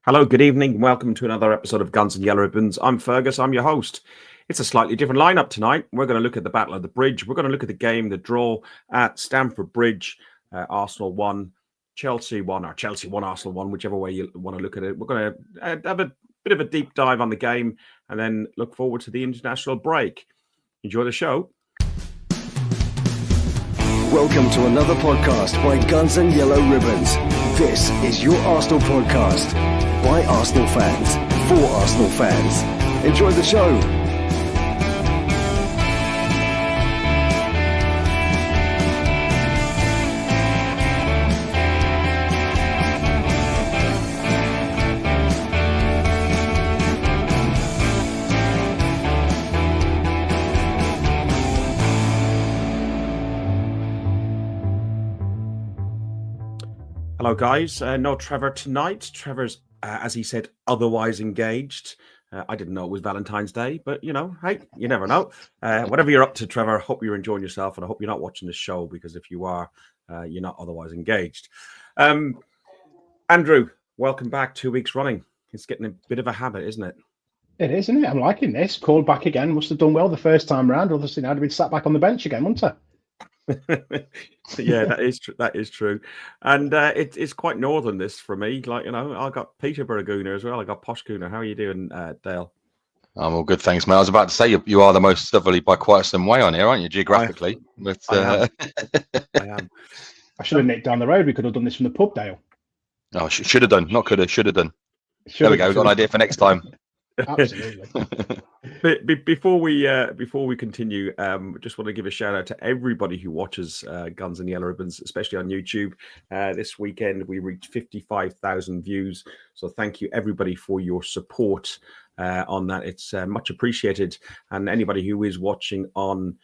Hello, good evening. Welcome to another episode of Guns and Yellow Ribbons. I'm Fergus. I'm your host. It's a slightly different lineup tonight. We're going to look at the Battle of the Bridge. We're going to look at the game, the draw at Stamford Bridge. Arsenal won, Chelsea won, or Chelsea won, Arsenal won, whichever way you want to look at it. We're going to have a bit of a deep dive on the game and then look forward to the international break. Enjoy the show. Welcome to another podcast by Guns and Yellow Ribbons. This is your Arsenal podcast by Arsenal fans for Arsenal fans. Enjoy the show. Hello, guys. No Trevor tonight. Trevor's, as he said, otherwise engaged. I didn't know it was Valentine's Day, but, hey, you never know. Whatever you're up to, Trevor, I hope you're enjoying yourself, and I hope you're not watching the show, because if you are, you're not otherwise engaged. Andrew, welcome back 2 weeks running. It's getting a bit of a habit, isn't it? It is, isn't it? I'm liking this. Called back again. Must have done well the first time round. Obviously, now I'd have been sat back on the bench again, wouldn't I? Yeah, that is true. That is true, and it's quite northern this for me. Like I got Peterborough Gooner as well. I got posh Gooner. How are you doing, Dale? I'm all good, thanks, mate. I was about to say you are the most southerly by quite some way on here, aren't you, geographically? I am. I should have nicked down the road. We could have done this from the pub, Dale. Oh, should have done, not could have, should have done. There we go. We've got an idea for next time. Absolutely. Before we continue, just want to give a shout out to everybody who watches Guns and Yellow Ribbons, especially on YouTube. This weekend we reached 55,000 views, so thank you everybody for your support on that. It's much appreciated, and anybody who is watching on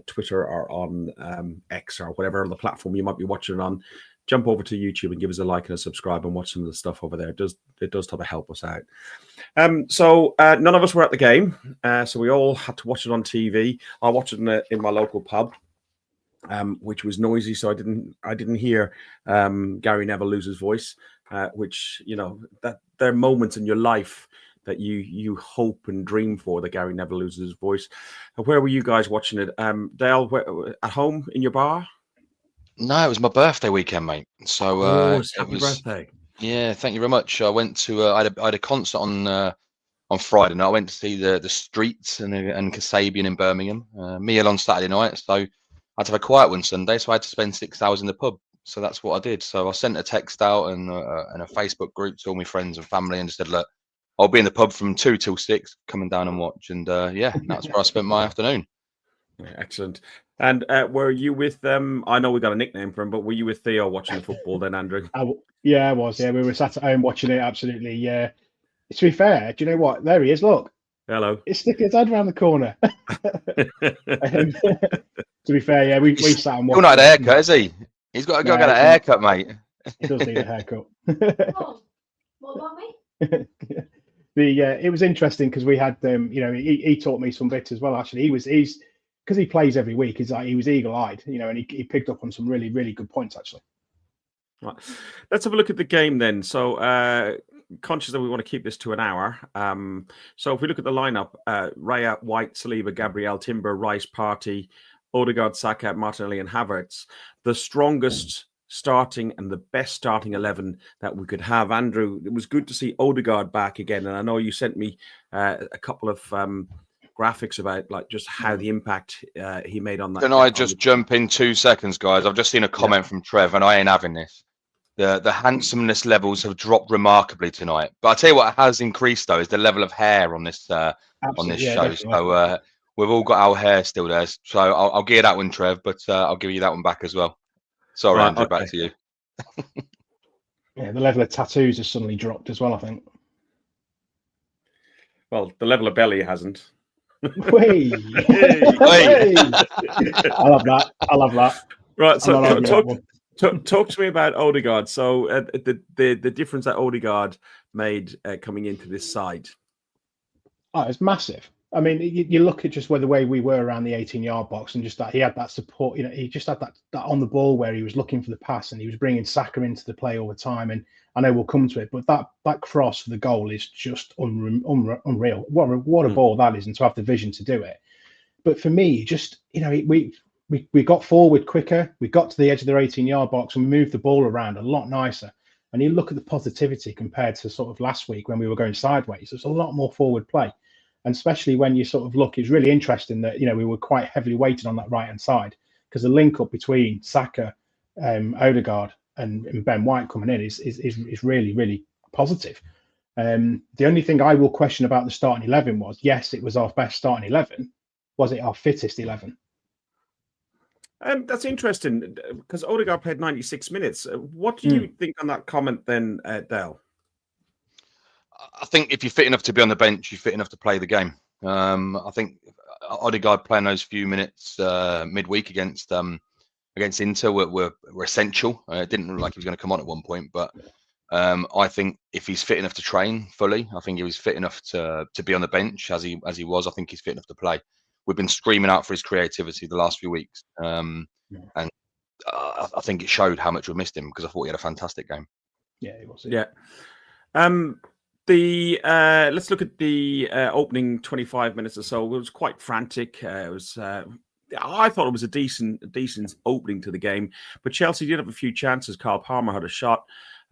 Twitter or on X or whatever other platform you might be watching on, jump over to YouTube and give us a like and a subscribe and watch some of the stuff over there. It does type of help us out. So none of us were at the game, so we all had to watch it on TV. I watched it in my local pub, which was noisy, so I didn't hear Gary Neville lose his voice. Which that there are moments in your life that you hope and dream for, that Gary Neville loses his voice. Where were you guys watching it? Dale, at home in your bar? No, it was my birthday weekend, mate. So happy birthday! Yeah, thank you very much. I went to I had a concert on Friday night. I went to see the Streets and Kasabian in Birmingham. Meal on Saturday night, so I had to have a quiet one Sunday. So I had to spend 6 hours in the pub. So that's what I did. So I sent a text out and a Facebook group to all my friends and family and just said, look, I'll be in the pub from 2 till 6, coming down and watch. And that's where I spent my afternoon. Excellent. And were you with them? I know we got a nickname for him, but were you with Theo watching the football then, Andrew? I was. Yeah, we were sat at home watching it. Absolutely. Yeah. To be fair, do you know what? There he is. Look. Hello. He's sticking his head around the corner. To be fair, yeah, we sat and watched. He's not had a haircut, is he? He's got to go get a haircut, mate. He does need a haircut. What about me? It was interesting because we had he taught me some bits as well. Actually, he's because he plays every week. He was eagle-eyed, and he picked up on some really, really good points actually. Right. Let's have a look at the game then. So, conscious that we want to keep this to an hour. So if we look at the lineup, Raya, White, Saliba, Gabriel, Timber, Rice, Partey, Odegaard, Saka, Martinelli, and Havertz, the strongest starting and the best starting 11 that we could have. Andrew, it was good to see Odegaard back again, and I know you sent me a couple of graphics about just how the impact he made on that. Can I just jump in 2 seconds, guys? I've just seen a comment from Trev, and I ain't having this. The handsomeness levels have dropped remarkably tonight, but I tell you what has increased though is the level of hair on this show. Definitely. So we've all got our hair still there. So I'll give you that one, Trev, but I'll give you that one back as well. Sorry, right, Andrew, back to you. Yeah, the level of tattoos has suddenly dropped as well, I think. Well, the level of belly hasn't. Wait. I love that. Right, so talk to me about Odegaard. So the difference that Odegaard made coming into this side. Oh, it's massive. I mean, you look at just where the way we were around the 18-yard box, and just that he had that support. He just had that on the ball where he was looking for the pass, and he was bringing Saka into the play all the time. And I know we'll come to it, but that cross for the goal is just unreal. What a ball that is, and to have the vision to do it. But for me, just we got forward quicker. We got to the edge of their 18-yard box and we moved the ball around a lot nicer. And you look at the positivity compared to sort of last week when we were going sideways. There's a lot more forward play. And especially when you sort of look, it's really interesting that, we were quite heavily weighted on that right-hand side, because the link up between Saka, Odegaard and Ben White coming in is really, really positive. The only thing I will question about the starting 11 was, yes, it was our best starting 11. Was it our fittest 11? That's interesting, because Odegaard played 96 minutes. What do you think on that comment then, Dale? I think if you're fit enough to be on the bench, you're fit enough to play the game. I think Odegaard playing those few minutes midweek against Inter were essential. It didn't look like he was going to come on at one point, but I think if he's fit enough to train fully, I think he was fit enough to be on the bench as he was. I think he's fit enough to play. We've been screaming out for his creativity the last few weeks, and I think it showed how much we missed him, because I thought he had a fantastic game. Yeah, he was. Yeah. Let's look at the opening 25 minutes or so. It was quite frantic. It was. I thought it was a decent opening to the game, but Chelsea did have a few chances. Carl Palmer had a shot.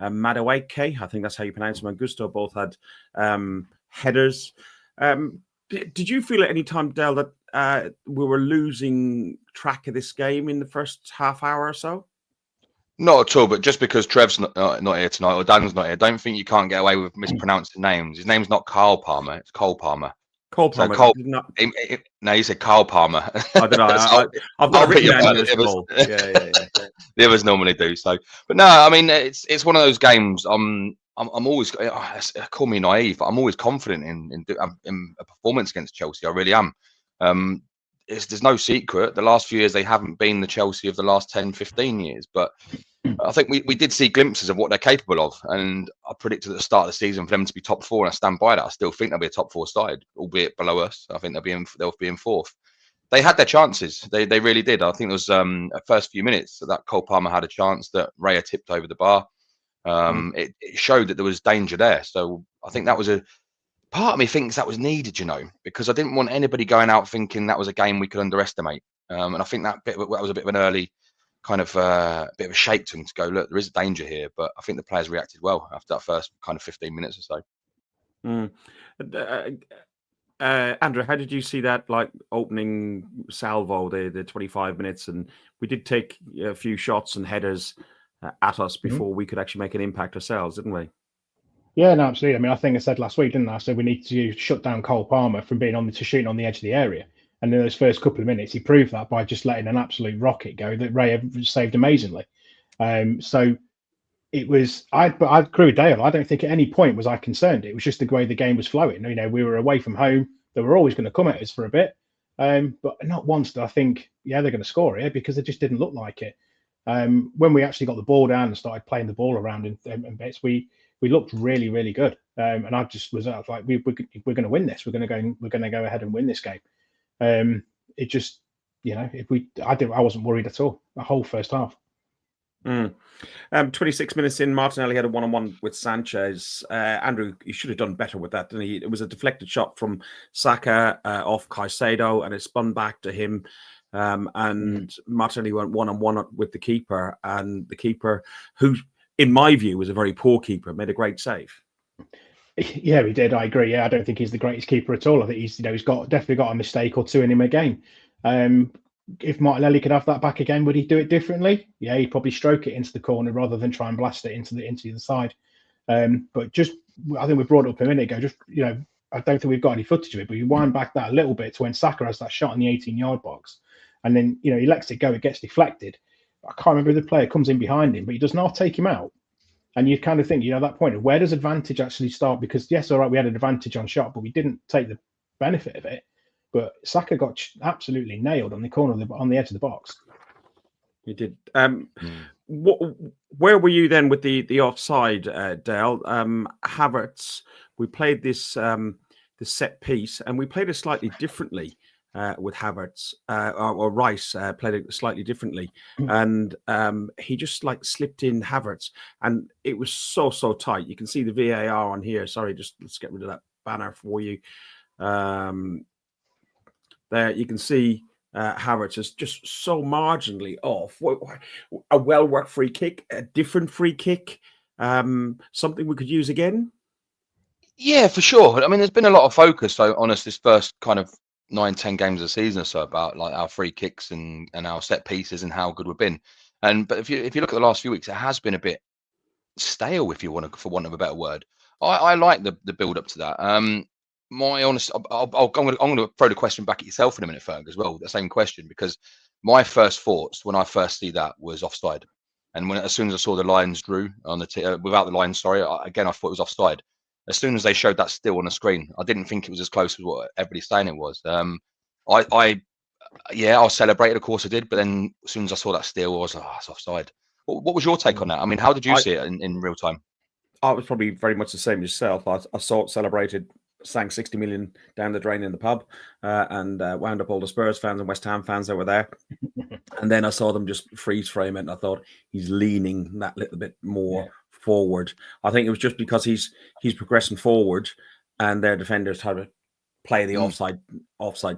Madueke, I think that's how you pronounce him, and Gusto both had headers. Did you feel at any time, Dale, that we were losing track of this game in the first half hour or so? Not at all, but just because Trev's not here tonight, or Dan's not here, don't think you can't get away with mispronouncing names. His name's not Carl Palmer, it's Cole Palmer. Cole Palmer. So no, you said Carl Palmer. I don't know. I've got written down this ball. Yeah. The others normally do. So, but no, I mean, it's one of those games. I'm always, call me naive, but I'm always confident in a performance against Chelsea. I really am. There's no secret. The last few years, they haven't been the Chelsea of the last 10, 15 years. But I think we did see glimpses of what they're capable of. And I predicted at the start of the season for them to be top four, and I stand by that. I still think they'll be a top four side, albeit below us. I think they'll be in fourth. They had their chances. They really did. I think there was a first few minutes that Cole Palmer had a chance that Raya tipped over the bar. It showed that there was danger there. So I think that was part of me thinks that was needed, because I didn't want anybody going out thinking that was a game we could underestimate. And I think that was a bit of an early kind of bit of a shake to him to go, look, there is danger here. But I think the players reacted well after that first kind of 15 minutes or so. Andrew, how did you see that opening salvo, the 25 minutes? And we did take a few shots and headers at us before we could actually make an impact ourselves, didn't we? Yeah, no, absolutely. I mean, I think I said last week, didn't I? I said we need to shut down Cole Palmer from being shooting on the edge of the area. And in those first couple of minutes, he proved that by just letting an absolute rocket go that Raya saved amazingly. So it was, I agree with Dale. I don't think at any point was I concerned. It was just the way the game was flowing. We were away from home. They were always going to come at us for a bit. But not once did I think, they're going to score here, because it just didn't look like it. When we actually got the ball down and started playing the ball around in bits, we looked really, really good. And I was like, we're going to win this. We're going to go ahead and win this game. It just, I wasn't worried at all the whole first half. 26 minutes in, Martinelli had a one-on-one with Sanchez. Andrew, he should have done better with that, didn't he? It was a deflected shot from Saka off Caicedo, and it spun back to him. And Martinelli went one-on-one with the keeper, and the keeper, who, in my view, was a very poor keeper, made a great save. Yeah, he did. I agree. Yeah, I don't think he's the greatest keeper at all. I think he's definitely got a mistake or two in him a game. If Martinelli could have that back again, would he do it differently? Yeah, he'd probably stroke it into the corner rather than try and blast it into the other side. But just, I think we brought it up a minute ago. Just, I don't think we've got any footage of it, but you wind back that a little bit to when Saka has that shot in the 18-yard box, and then he lets it go. It gets deflected. I can't remember if the player comes in behind him, but he does not take him out. And you kind of think, at that point, where does advantage actually start? Because yes, all right, we had an advantage on shot, but we didn't take the benefit of it. But Saka got absolutely nailed on the corner on the edge of the box. He did. Where were you then with the offside, Dale? Havertz. We played this set piece, and we played it slightly differently with Havertz or Rice played it slightly differently, and he just like slipped in Havertz, and it was so tight. You can see the VAR on here. Sorry, just let's get rid of that banner for you. There you can see Havertz is just so marginally off. A well-worked free kick, a different free kick, something we could use again. Yeah, for sure. I mean, there's been a lot of focus on us this first kind of 9-10 games of the season or so about like our free kicks and our set pieces and how good we've been. But if you look at the last few weeks, it has been a bit stale, if you want to, for want of a better word. I like the build up to that. My honest, I'm going to throw the question back at yourself in a minute, Ferg, as well. The same question, because my first thoughts when I first see that was offside, and as soon as I saw the lines drew on the without the lines, sorry, I thought it was offside. As soon as they showed that still on the screen, I didn't think it was as close as what everybody's saying it was. I celebrated, of course I did, but then as soon as I saw that still, I was like, it's offside. What was your take on that? I mean, how did you see it in real time? I was probably very much the same as yourself. I saw it celebrated, sang 60 million down the drain in the pub, and wound up all the Spurs fans and West Ham fans that were there. And then I saw them just freeze frame it, and I thought he's leaning that little bit more forward. I think it was just because he's progressing forward, and their defenders tried to play the offside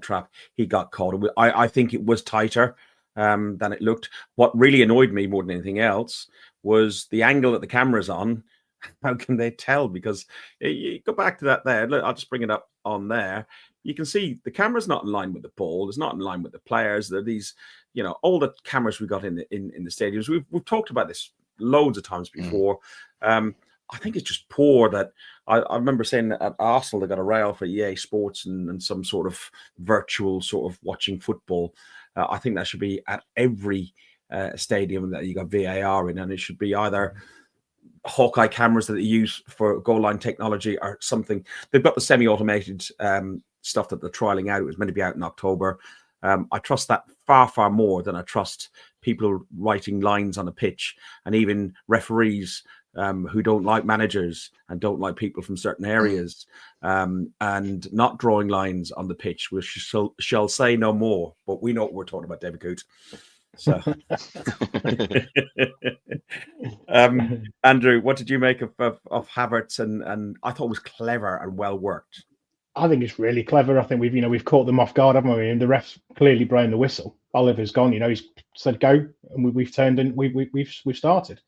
trap. He got caught. I think it was tighter than it looked. What really annoyed me more than anything else was the angle that the camera's on. How can they tell? Because you go back to that there. Look, I'll just bring it up on there. You can see the camera's not in line with the ball. It's not in line with the players. There are these, all the cameras we got in the stadiums. We've talked about this loads of times before. I think it's just poor that I remember saying that at Arsenal they got a rail for EA Sports and some sort of virtual sort of watching football. I think that should be at every stadium that you got VAR in, and it should be either Hawkeye cameras that they use for goal line technology or something. They've got the semi-automated stuff that they're trialing out. It was meant to be out in October. I trust that far more than I trust people writing lines on a pitch, and even referees who don't like managers and don't like people from certain areas, and not drawing lines on the pitch, which shall say no more. But we know what we're talking about, David Coote. So, Andrew, what did you make of Havertz? And I thought it was clever and well worked. I think it's really clever. I think we've caught them off guard, haven't we? And the ref's clearly blown the whistle. Oliver's gone. He's said go, and we've turned and we've started.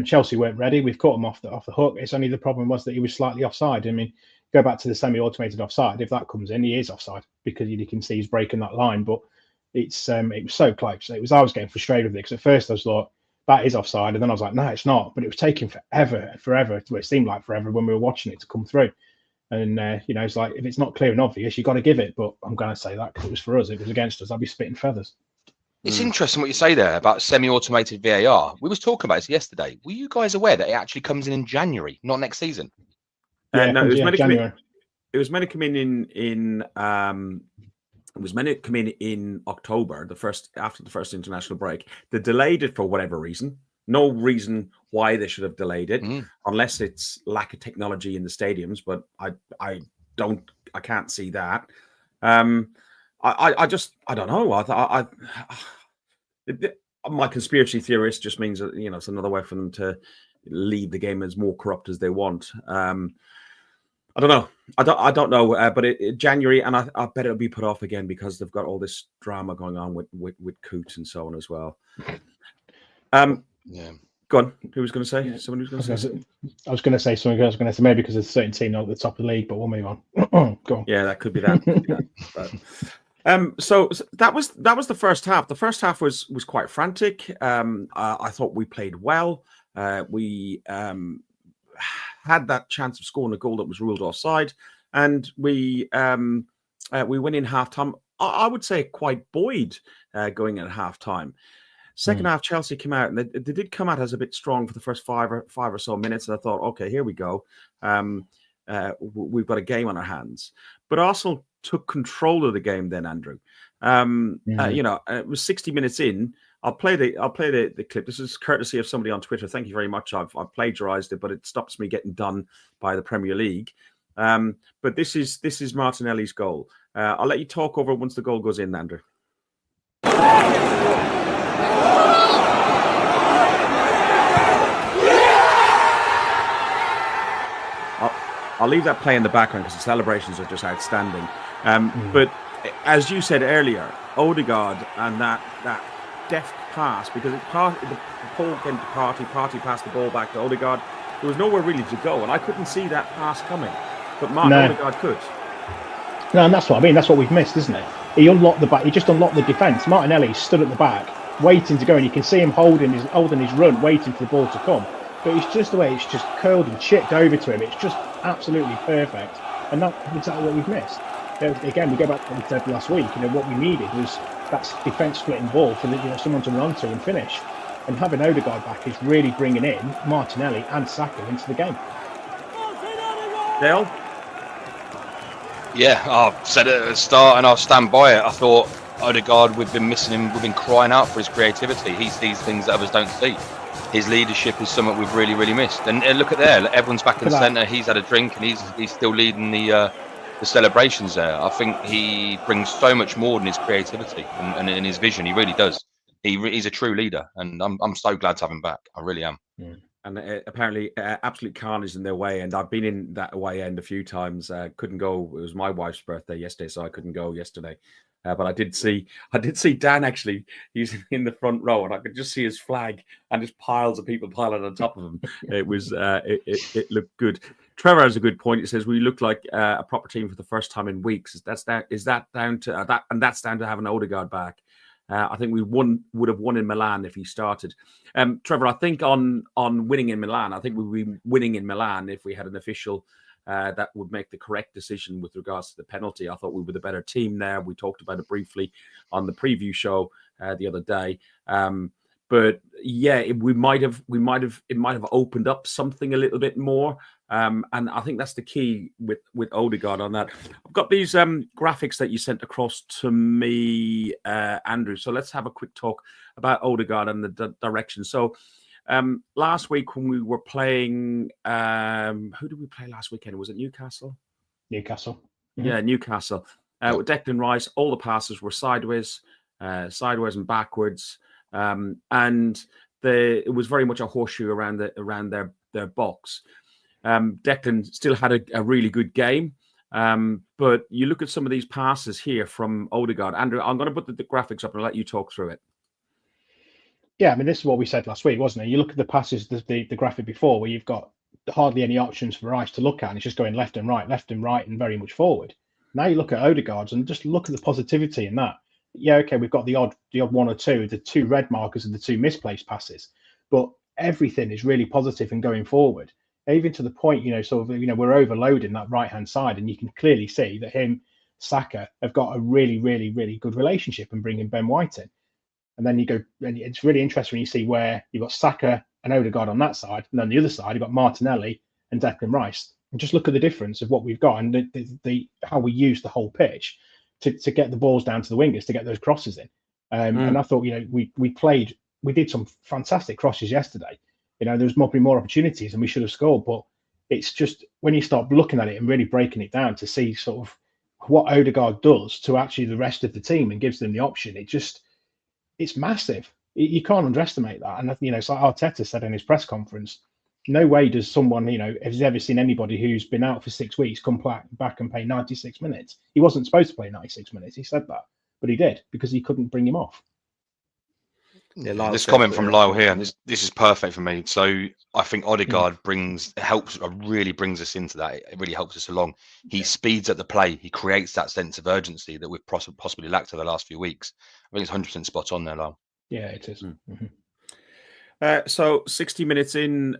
Chelsea weren't ready. We've caught them off the hook. It's only the problem was that he was slightly offside. I mean, go back to the semi-automated offside. If that comes in, he is offside because you can see he's breaking that line. But it was so close. I was getting frustrated with it because at first I was like, that is offside, and then I was like, no, it's not. But it was taking forever. Well, it seemed like forever when we were watching it to come through. And it's like, if it's not clear and obvious, you got to give it. But I'm going to say that because it was for us. If it was against us, I'd be spitting feathers. It's interesting what you say there about semi-automated VAR. We was talking about this yesterday. Were you guys aware that it actually comes in January, not next season? No, it was meant to January. It was meant to come in it was meant to come in October, after the first international break. They delayed it for whatever reason. No reason why they should have delayed it, unless it's lack of technology in the stadiums. But I can't see that. I don't know. My conspiracy theorist just means that it's another way for them to leave the game as more corrupt as they want. I don't know. I don't know. But January, and I bet it'll be put off again because they've got all this drama going on with Coote and so on as well. Yeah. Go on. Who was going to say? Someone who's going to say? I was going to say something. I was going to say maybe because there's a certain team not at the top of the league, but we'll move on. Go on. Yeah, that could be that. So that was the first half. The first half was quite frantic. I thought we played well. We had that chance of scoring a goal that was ruled offside, and we went in half time. I would say quite buoyed going at half time. Second half, Chelsea came out, and they did come out as a bit strong for the first five or so minutes. And I thought, okay, here we go. We've got a game on our hands. But Arsenal took control of the game then, Andrew. It was 60 minutes in. I'll play the clip. This is courtesy of somebody on Twitter. Thank you very much. I've plagiarized it, but it stops me getting done by the Premier League. But this is Martinelli's goal. I'll let you talk over once the goal goes in, Andrew. I'll leave that play in the background because the celebrations are just outstanding. But as you said earlier, Odegaard and that deft pass, because the Paul came to Partey passed the ball back to Odegaard. There was nowhere really to go, and I couldn't see that pass coming. But Odegaard could. No, and that's what I mean. That's what we've missed, isn't it? He unlocked the back. He just unlocked the defence. Martinelli stood at the back, waiting to go, and you can see him holding his run, waiting for the ball to come. But it's just the way it's just curled and chipped over to him. It's just absolutely perfect, and that's exactly what we've missed. Again, we go back to what we said last week. What we needed was that defence splitting ball for someone to run onto and finish. And having Odegaard back is really bringing in Martinelli and Saka into the game. Dale? Yeah, I've said it at the start and I'll stand by it. I thought Odegaard, we've been missing him. We've been crying out for his creativity. He sees things that others don't see. His leadership is something we've really, really missed. And look at there, everyone's back in the centre. He's had a drink and he's still leading the celebrations there. I think he brings so much more than his creativity and his vision. He really does. He's a true leader, and I'm so glad to have him back. I really am. Yeah. And apparently, absolute carnage in their way end. I've been in that away end a few times. Couldn't go. It was my wife's birthday yesterday, so I couldn't go yesterday. But I did see Dan actually. He's in the front row, and I could just see his flag and just piles of people piling on top of him. It was it looked good. Trevor has a good point. He says we looked like a proper team for the first time in weeks. Is that down to that? And that's down to having Odegaard back. I think we would have won in Milan if he started. Trevor, I think on winning in Milan, I think we'd be winning in Milan if we had an official that would make the correct decision with regards to the penalty. I thought we were the better team there. We talked about it briefly on the preview show the other day. But yeah, it might have opened up something a little bit more. And I think that's the key with Odegaard on that. I've got these graphics that you sent across to me, Andrew. So let's have a quick talk about Odegaard and the direction. So last week when we were playing, who did we play last weekend? Was it Newcastle? Newcastle. Mm-hmm. Yeah, Newcastle. With Declan Rice, all the passes were sideways and backwards. And it was very much a horseshoe around their box. Declan still had a really good game, but you look at some of these passes here from Odegaard. Andrew, I'm going to put the graphics up and let you talk through it. Yeah, I mean, this is what we said last week, wasn't it? You look at the passes, the graphic before, where you've got hardly any options for Rice to look at, and it's just going left and right, and very much forward. Now you look at Odegaard's and just look at the positivity in that. Yeah, okay, we've got the odd one or two, the two red markers and the two misplaced passes, but everything is really positive and going forward. Even to the point, we're overloading that right-hand side, and you can clearly see that Saka have got a really, really, really good relationship and bringing Ben White in. And then you go, and it's really interesting when you see where you've got Saka and Odegaard on that side, and on the other side, you've got Martinelli and Declan Rice. And just look at the difference of what we've got and the how we use the whole pitch to get the balls down to the wingers, to get those crosses in. And I thought, we did some fantastic crosses yesterday. There was probably more opportunities and we should have scored, but it's just when you start looking at it and really breaking it down to see sort of what Odegaard does to actually the rest of the team and gives them the option, it's massive. You can't underestimate that. And it's like Arteta said in his press conference, no way does someone, has ever seen anybody who's been out for 6 weeks come back and play 96 minutes. He wasn't supposed to play 96 minutes. He said that, but he did because he couldn't bring him off. Yeah, this comment from Lyle here, this is perfect for me. So I think Odegaard really brings us into that. It really helps us along. He speeds up the play. He creates that sense of urgency that we've possibly lacked over the last few weeks. I think it's 100% spot on there, Lyle. Yeah, it is. Mm-hmm. So 60 minutes in,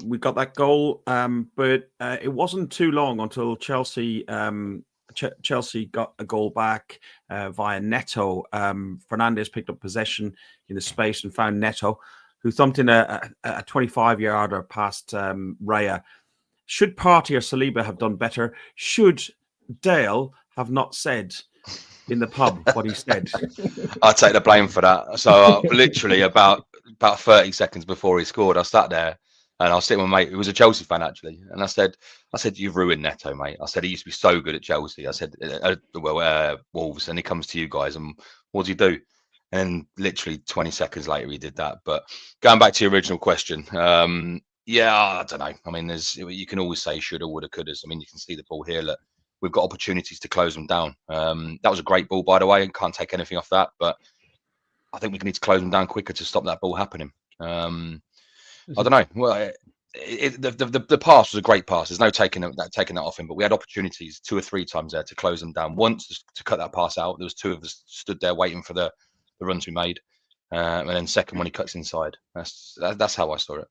we got that goal, but it wasn't too long until Chelsea got a goal back via Neto. Fernandes picked up possession in the space and found Neto, who thumped in a 25-yarder past Raya. Should Partey or Saliba have done better? Should Dale have not said in the pub what he said? I take the blame for that. So literally about 30 seconds before he scored, I sat there And I was sitting with my mate who was a Chelsea fan actually, and I said, "You've ruined Neto, mate." I said, "He used to be so good at Chelsea." I said, Wolves, and he comes to you guys, and what does he do?" And literally 20 seconds later, he did that. But going back to your original question, yeah, I don't know. I mean, you can always say shoulda, woulda, couldas. I mean, you can see the ball here. Look, we've got opportunities to close them down. That was a great ball, by the way. Can't take anything off that, but I think we need to close them down quicker to stop that ball happening. I don't know. Well, the pass was a great pass. There's no taking that off him, but we had opportunities 2 or 3 times there to close them down. Once to cut that pass out, there was 2 of us stood there waiting for the runs we made, and then second when he cuts inside. That's how I saw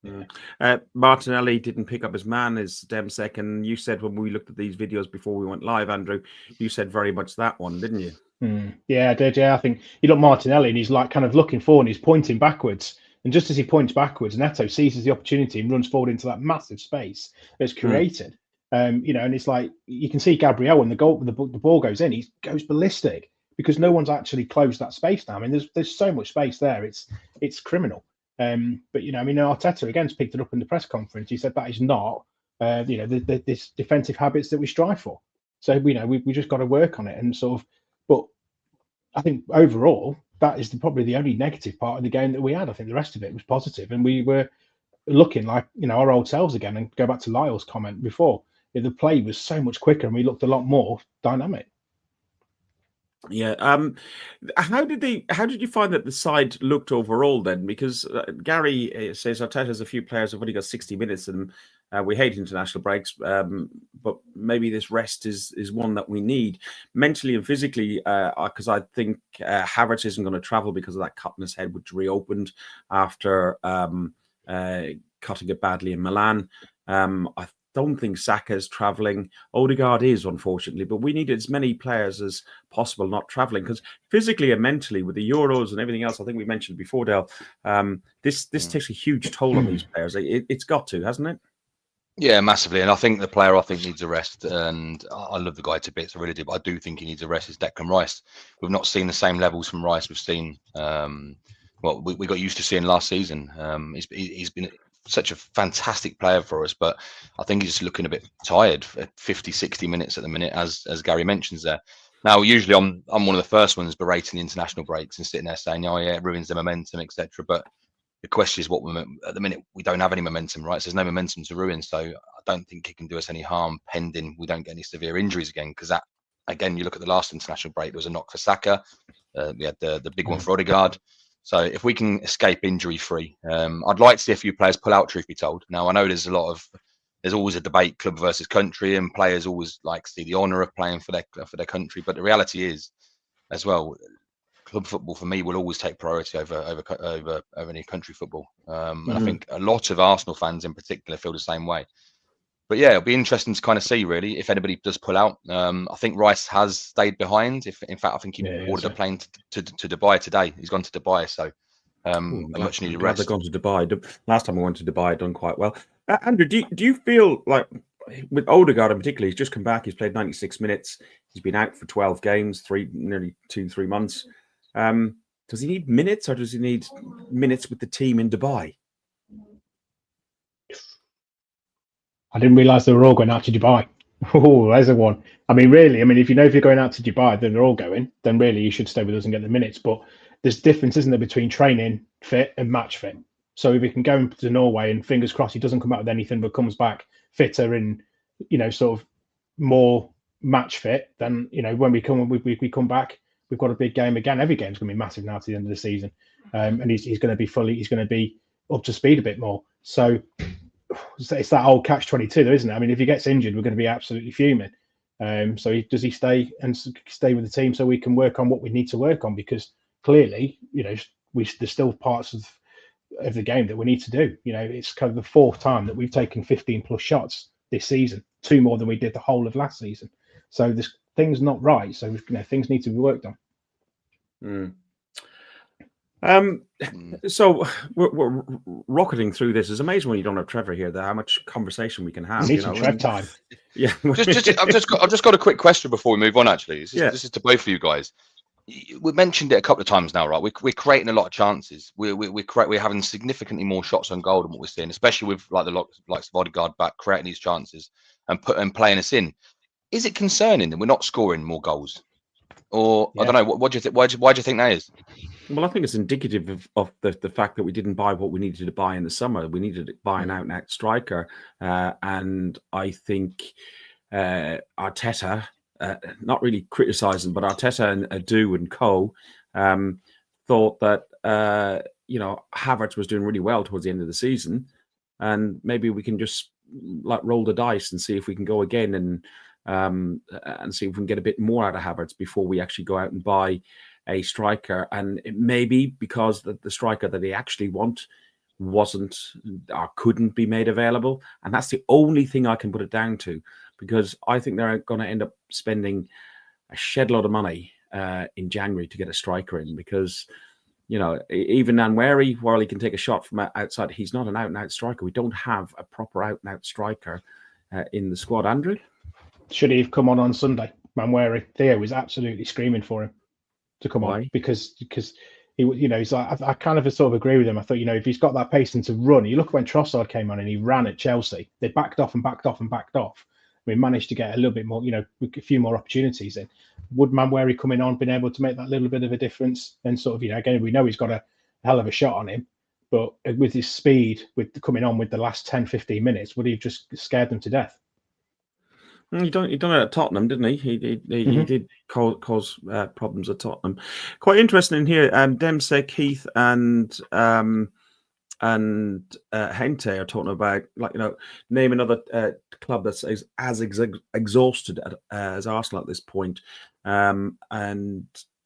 it. Martinelli didn't pick up his man as Demsek, and you said when we looked at these videos before we went live, Andrew, you said very much that one, didn't you? Yeah, I did. Yeah, I think you look Martinelli, and he's like kind of looking forward, and he's pointing backwards. And just as he points backwards, Neto seizes the opportunity and runs forward into that massive space that's created. And it's like you can see Gabriel when the ball goes in, he goes ballistic because no one's actually closed that space down. I mean, there's so much space there; it's criminal. But Arteta again picked it up in the press conference. He said that is not this defensive habits that we strive for. So we just got to work on it and sort of. But I think overall, that is probably the only negative part of the game that we had. I think the rest of it was positive, and we were looking like our old selves again. And go back to Lyle's comment before, the play was so much quicker, and we looked a lot more dynamic. Yeah. How did you find that the side looked overall then? Because Gary says Arteta's a few players have only got 60 minutes, and we hate international breaks, but maybe this rest is one that we need mentally and physically. Because I think Havertz isn't going to travel because of that cut in his head, which reopened after cutting it badly in Milan. I don't think Saka is travelling. Odegaard is, unfortunately, but we need as many players as possible not travelling, because physically and mentally with the Euros and everything else, I think we mentioned before, Dale, this takes a huge toll on these players. It's got to, hasn't it? Yeah, massively. And I think the player needs a rest. And I love the guy to bits, I really do. But I do think he needs a rest. Is Declan Rice. We've not seen the same levels from Rice we've seen. We got used to seeing last season. He's been such a fantastic player for us, but I think he's looking a bit tired at 50, 60 minutes at the minute, as Gary mentions there. Now, usually I'm one of the first ones berating the international breaks and sitting there saying, oh yeah, it ruins the momentum, etc. But the question is at the minute, we don't have any momentum, right? So there's no momentum to ruin. So I don't think it can do us any harm pending we don't get any severe injuries again. Because that, again, you look at the last international break, there was a knock for Saka. We had the big one for Odegaard. So if we can escape injury free, I'd like to see a few players pull out, truth be told. Now, I know there's always a debate, club versus country, and players always like to see the honour of playing for their country. But the reality is, as well, club football for me will always take priority over any country football. And I think a lot of Arsenal fans in particular feel the same way. But yeah, it'll be interesting to kind of see really if anybody does pull out. I think Rice has stayed behind. In fact, I think he ordered a plane to Dubai today. He's gone to Dubai, so a much needed rest. They've gone to Dubai. Last time I went to Dubai, I'd done quite well. Andrew, do you feel like with Odegaard in particular, he's just come back. He's played 96 minutes. He's been out for 12 games, nearly 2-3 months. Does he need minutes, or does he need minutes with the team in Dubai? I didn't realise they were all going out to Dubai. Oh, there's a one. I mean, really, if you know if you're going out to Dubai, then they're all going, then really you should stay with us and get the minutes. But there's difference, isn't there, between training fit and match fit. So if he can go to Norway and fingers crossed he doesn't come out with anything but comes back fitter and, sort of more match fit, then, when we come back, we've got a big game again. Every game's going to be massive now to the end of the season. And he's going to be up to speed a bit more. So it's that old catch-22, though, isn't it? if he gets injured, we're going to be absolutely fuming. So does he stay with the team so we can work on what we need to work on? Because clearly, there's still parts of the game that we need to do. It's kind of the 4th time that we've taken 15 plus shots this season, 2 more than we did the whole of last season. So this thing's not right. So things need to be worked on. So we're rocketing through this. It's amazing when you don't have Trevor here, how much conversation we can have. We need some Trev time. Yeah. I've just got a quick question before we move on. Actually, this is to both of you guys. we mentioned it a couple of times now, right? We're creating a lot of chances. We're having significantly more shots on goal than what we're seeing, especially with like the likes of Odegaard back creating these chances and playing us in. Is it concerning that we're not scoring more goals? Or I don't know. What do you think? Why do you think that is? Well, I think it's indicative of the fact that we didn't buy what we needed to buy in the summer. We needed to buy an out-and-out striker, and I think Arteta, not really criticising, but Arteta and Adu and co thought that Havertz was doing really well towards the end of the season, and maybe we can just like roll the dice and see if we can go again and see if we can get a bit more out of Havertz before we actually go out and buy a striker. And it may be because the striker that they actually want wasn't or couldn't be made available, and that's the only thing I can put it down to, because I think they're going to end up spending a shed load of money in January to get a striker in, because even Nwaneri, while he can take a shot from outside, he's not an out-and-out striker. We don't have a proper out-and-out striker in the squad. Andrew? Should he have come on Sunday? Nwaneri, Theo was absolutely screaming for him to come on because he, he's like, I kind of sort of agree with him. I thought, if he's got that pace and to run, you look when Trossard came on and he ran at Chelsea, they backed off and backed off and backed off. We managed to get a little bit more, a few more opportunities in. Would Nwaneri coming on been able to make that little bit of a difference? And sort of, again, we know he's got a hell of a shot on him, but with his speed, with coming on with the last 10, 15 minutes, would he have just scared them to death? He done it at Tottenham, didn't he? He did cause problems at Tottenham. Quite interesting in here. Demsek, Heath, and Hente are talking about, name another club that's as exhausted as Arsenal at this point. And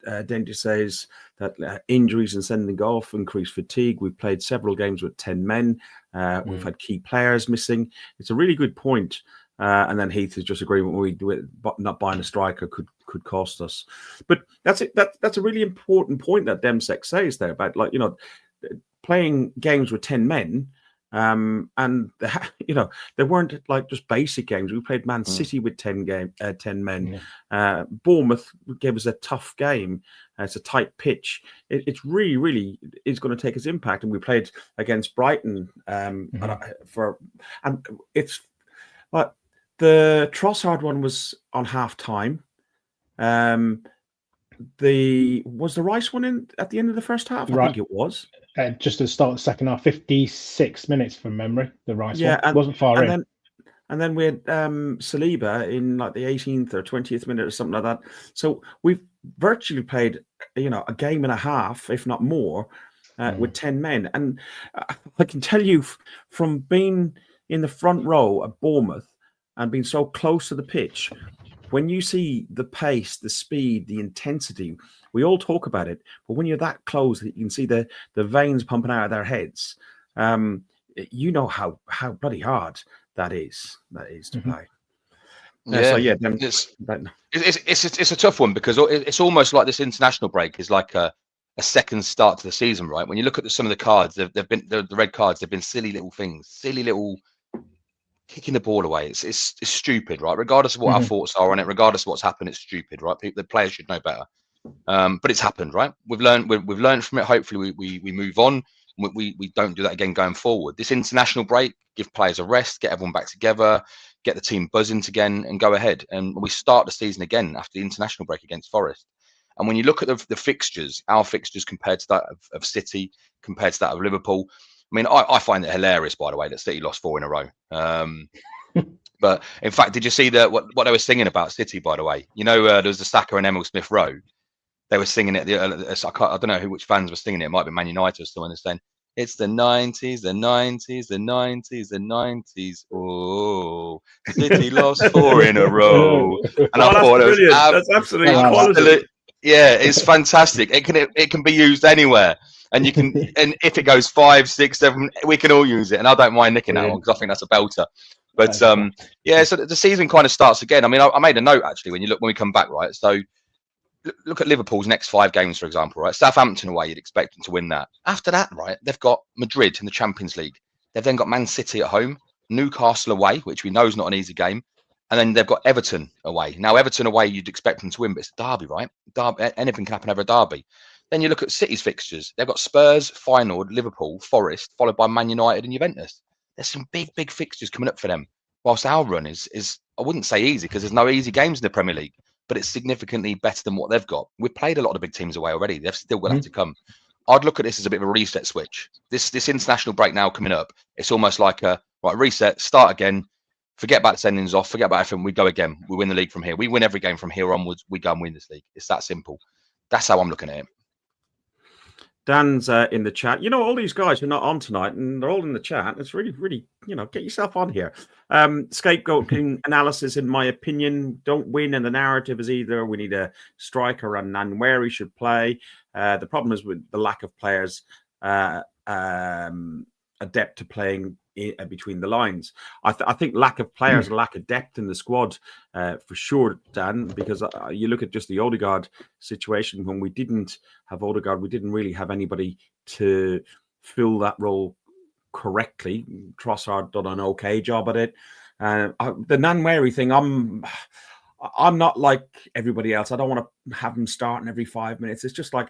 Denti says that injuries and sending off, increased fatigue. We've played several games with 10 men. We've had key players missing. It's a really good point. And then Heath is just agreeing with not buying a striker could cost us. But that's it. That's a really important point that Demsek says there about playing games with 10 men. And they weren't like just basic games. We played Man City with 10 men. Yeah. Bournemouth gave us a tough game. It's a tight pitch. It's really, really is going to take its impact. And we played against Brighton and it's like. The Trossard one was on half time. Was the Rice one in at the end of the first half? I think it was. Just at the start of the second half, 56 minutes from memory. The Rice one. And, wasn't far in. And then we had Saliba in like the 18th or 20th minute or something like that. So we've virtually played, a game and a half, if not more, with 10 men. And I can tell you from being in the front row at Bournemouth and being so close to the pitch, when you see the pace, the speed, the intensity, we all talk about it, but when you're that close, you can see the veins pumping out of their heads. You know how bloody hard that is to play. Yeah, it's a tough one, because it's almost like this international break is like a second start to the season, right? When you look at some of the cards, they've been the red cards. They've been silly little things, silly little. Kicking the ball away, it's stupid, right? Regardless of what our thoughts are on it, regardless of what's happened, it's stupid, right? The players should know better, but it's happened, right? We've learned from it. Hopefully, we move on. We don't do that again going forward. This international break, give players a rest, get everyone back together, get the team buzzing again, and go ahead. And we start the season again after the international break against Forest. And when you look at the fixtures, our fixtures compared to that of City, compared to that of Liverpool. I mean, I find it hilarious, by the way, that City lost 4 in a row. But in fact, did you see what they were singing about City, by the way? There was the Saka and Emil Smith Rowe. They were singing it. I don't know which fans were singing it. It might be Man United or someone that's saying, it's the 90s, the 90s, the 90s, the 90s. Oh, City lost 4 in a row. And I thought that's absolutely quality. Yeah, it's fantastic. It can be used anywhere. And you can, and if it goes 5, 6, 7, we can all use it. And I don't mind nicking that one because I think that's a belter. But so the season kind of starts again. I mean, I made a note actually when we come back, right? So look at Liverpool's next 5 games, for example, right? Southampton away, you'd expect them to win that. After that, right, they've got Madrid in the Champions League. They've then got Man City at home, Newcastle away, which we know is not an easy game, And then they've got Everton away. Now, Everton away, you'd expect them to win, but it's a derby, right? Anything can happen over a derby. Then you look at City's fixtures. They've got Spurs, Feyenoord, Liverpool, Forest, followed by Man United and Juventus. There's some big fixtures coming up for them. Whilst our run is I wouldn't say easy, because there's no easy games in the Premier League, but it's significantly better than what they've got. We've played a lot of the big teams away already. They've still got to come. I'd look at this as a bit of a reset switch. This international break now coming up, it's almost like a reset, start again. Forget about sendings off. Forget about everything. We go again. We win the league from here. We win every game from here onwards. We go and win this league. It's that simple. That's how I'm looking at it. Dan's in the chat. You know, all these guys are not on tonight, and they're all in the chat. It's really, get yourself on here. Scapegoating analysis, in my opinion, don't win, and the narrative is either we need a striker and Nwaneri should play. The problem is with the lack of players adept to playing between the lines. I think lack of players and lack of depth in the squad for sure, Dan, because you look at just the Odegaard situation. When we didn't have Odegaard, we didn't really have anybody to fill that role correctly. Trossard done an okay job at it. The Nwaneri thing, I'm not like everybody else. I don't want to have him starting every 5 minutes. It's just like,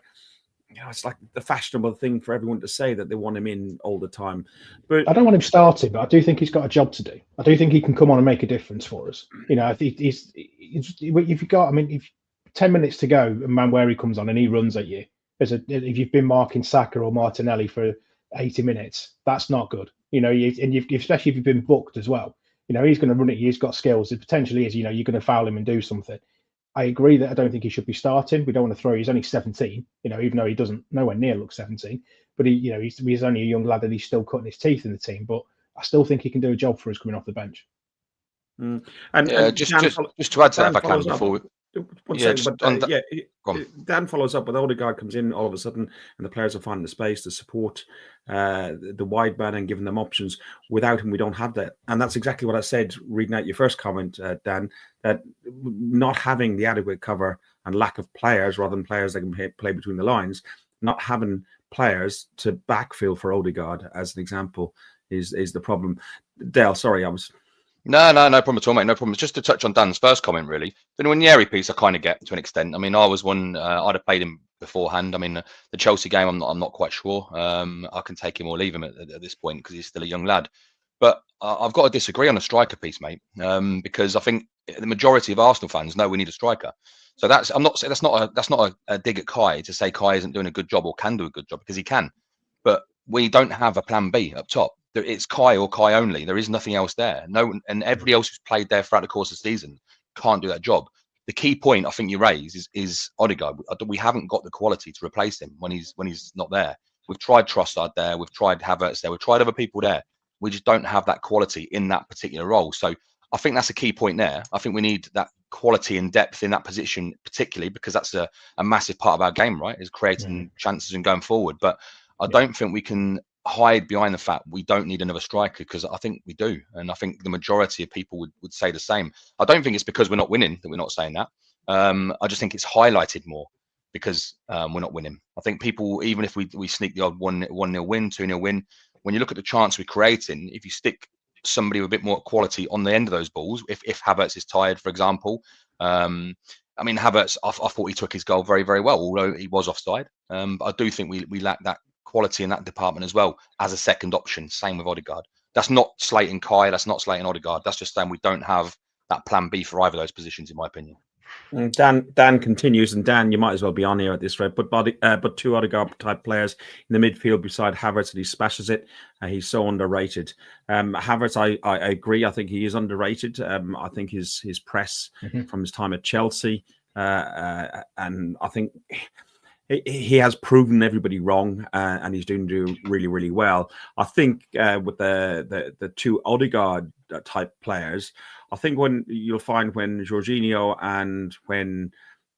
it's like the fashionable thing for everyone to say that they want him in all the time. But I don't want him starting, but I do think he's got a job to do. I do think he can come on and make a difference for us. I think if if 10 minutes to go and Nwaneri comes on and he runs at you, if you've been marking Saka or Martinelli for 80 minutes, that's not good. Especially if you've been booked as well. He's going to run at you. He's got skills. It potentially is. You're going to foul him and do something. I agree that I don't think he should be starting. We don't want to throw. He's only 17. Even though he doesn't nowhere near look 17. But he's only a young lad and he's still cutting his teeth in the team. But I still think he can do a job for us coming off the bench. And just to add to that, if I can, before Dan follows up with Odegaard comes in all of a sudden, and the players are finding the space to support the wide man and giving them options. Without him, we don't have that, and that's exactly what I said reading out your first comment, Dan. That not having the adequate cover and lack of players, rather than players that can play between the lines, not having players to backfill for Odegaard, as an example, is the problem. Dale, sorry, I was. No problem at all, mate. No problem. Just to touch on Dan's first comment, really. The Nwaneri piece, I kind of get to an extent. I mean, I was one. I'd have played him beforehand. I mean, the Chelsea game, I'm not quite sure. I can take him or leave him at this point because he's still a young lad. But I've got to disagree on the striker piece, mate, because I think the majority of Arsenal fans know we need a striker. So that's not a dig at Kai to say Kai isn't doing a good job or can do a good job, because he can. But we don't have a plan B up top. It's Kai or Kai only. There is nothing else there. And everybody else who's played there throughout the course of the season can't do that job. The key point I think you raise is Odegaard. We haven't got the quality to replace him when he's not there. We've tried Trossard there. We've tried Havertz there. We've tried other people there. We just don't have that quality in that particular role. So I think that's a key point there. I think we need that quality and depth in that position, particularly because that's a massive part of our game, right? Is creating chances and going forward. But I don't think we can hide behind the fact we don't need another striker, because I think we do. And I think the majority of people would say the same. I don't think it's because we're not winning that we're not saying that. I just think it's highlighted more because we're not winning. I think people, even if we sneak the odd 1-0 win, 2-0 win, when you look at the chance we're creating, if you stick somebody with a bit more quality on the end of those balls, if Havertz is tired, for example, I mean, Havertz, I thought he took his goal very, very well, although he was offside. But I do think we lack that quality in that department as well as a second option. Same with Odegaard. That's not slating Kai. That's not slating Odegaard. That's just saying we don't have that plan B for either of those positions, in my opinion. And Dan continues, and Dan, you might as well be on here at this rate. But two Odegaard type players in the midfield beside Havertz, and he smashes it. He's so underrated. Havertz, I agree. I think he is underrated. I think his press from his time at Chelsea, and I think he has proven everybody wrong, and he's doing really, really well. I think with the two Odegaard type players, I think when Jorginho and when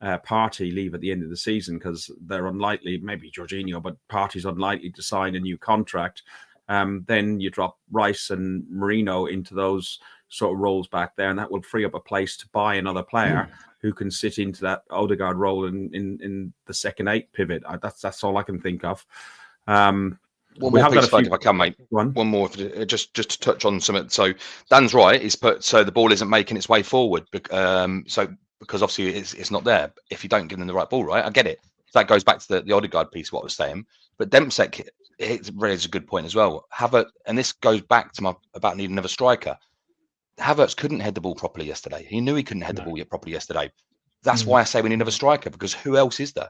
Partey leave at the end of the season, because they're unlikely, maybe Jorginho, but Partey's unlikely to sign a new contract, then you drop Rice and Merino into those sort of roles back there, and that will free up a place to buy another player who can sit into that Odegaard role in the second 8 pivot. That's all I can think of. One We more have got piece, a few- if I can, mate. One. One more, just to touch on something. So Dan's right. He's put so the ball isn't making its way forward. So because obviously it's not there. If you don't give them the right ball, right? I get it. That goes back to the Odegaard piece, what I was saying. But Dempsey raises a good point as well. And this goes back to about needing another striker. Havertz couldn't head the ball properly yesterday. He knew he couldn't head the ball properly yesterday. That's why I say we need another striker, because who else is there?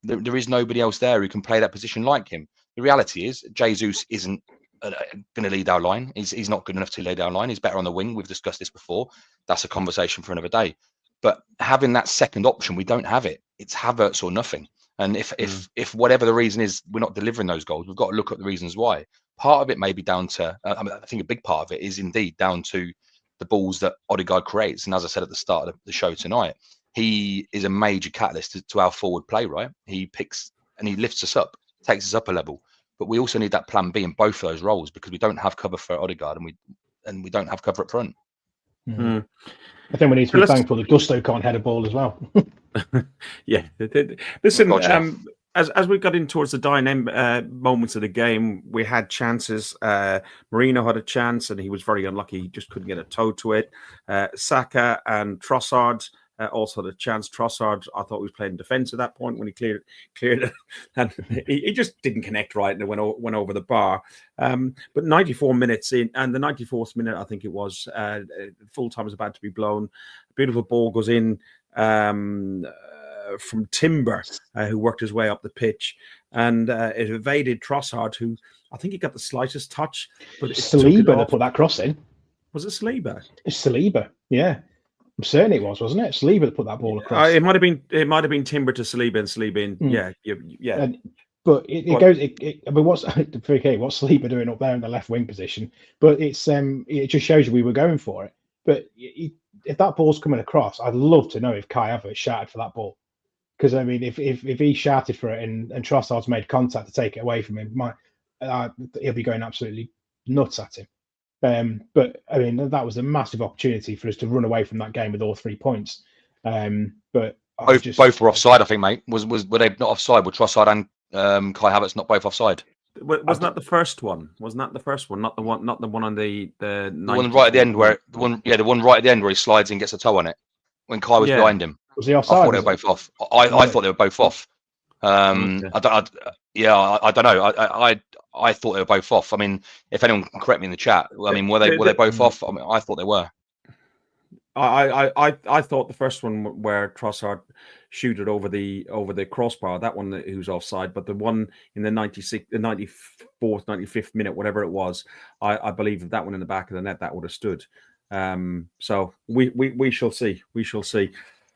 There is nobody else there who can play that position like him. The reality is, Jesus isn't going to lead our line. He's not good enough to lead our line. He's better on the wing. We've discussed this before. That's a conversation for another day. But having that second option, we don't have it. It's Havertz or nothing. And if whatever the reason is, we're not delivering those goals, we've got to look at the reasons why. Part of it may be down to, I think a big part of it is indeed down to the balls that Odegaard creates. And as I said at the start of the show tonight, he is a major catalyst to our forward play, right? He picks and he lifts us up, takes us up a level. But we also need that plan B in both of those roles, because we don't have cover for Odegaard and we don't have cover up front. I think we need to be thankful that Gusto can't head a ball as well. Yeah. Listen, Gotcha. as we got in towards the dying moments of the game, we had chances. Marino had a chance, and he was very unlucky. He just couldn't get a toe to it. Saka and Trossard also had a chance. Trossard, I thought, was playing defence at that point when he cleared it, and he just didn't connect right, and it went over the bar. But 94 minutes in, and the 94th minute, I think it was, full time was about to be blown. A beautiful ball goes in from Timber, who worked his way up the pitch, and it evaded Trossard, who I think he got the slightest touch. But Saliba that put that cross in. Was it Saliba? It's Saliba, yeah. I'm certain it was, wasn't it? Saliba that put that ball across. It might have been Timber to Saliba and Saliba in. Yeah. But it goes. I mean, what's Saliba doing up there in the left wing position? But it just shows you we were going for it. But if that ball's coming across, I'd love to know if Kai Havertz shouted for that ball. Because I mean, if he shouted for it and Trossard's made contact to take it away from him, he'll be going absolutely nuts at him. But I mean, that was a massive opportunity for us to run away from that game with all 3 points. But both were offside, I think, mate. Were they not offside? Were Trossard and Kai Havertz not both offside? Wasn't that the first one? Wasn't that the first one? Not the one on the one right at the end where the one right at the end where he slides and gets a toe on it when Kai was behind him. Was he offside? I thought they were both off. I thought they were both off. I don't know. I thought they were both off. I mean, if anyone can correct me in the chat, I mean, were they both off? I mean, I thought they were. I thought the first one where Trossard shooted over the crossbar, that one he was offside, but the one in the 94th, 95th minute, whatever it was, I believe that one in the back of the net, that would have stood. So we shall see. We shall see.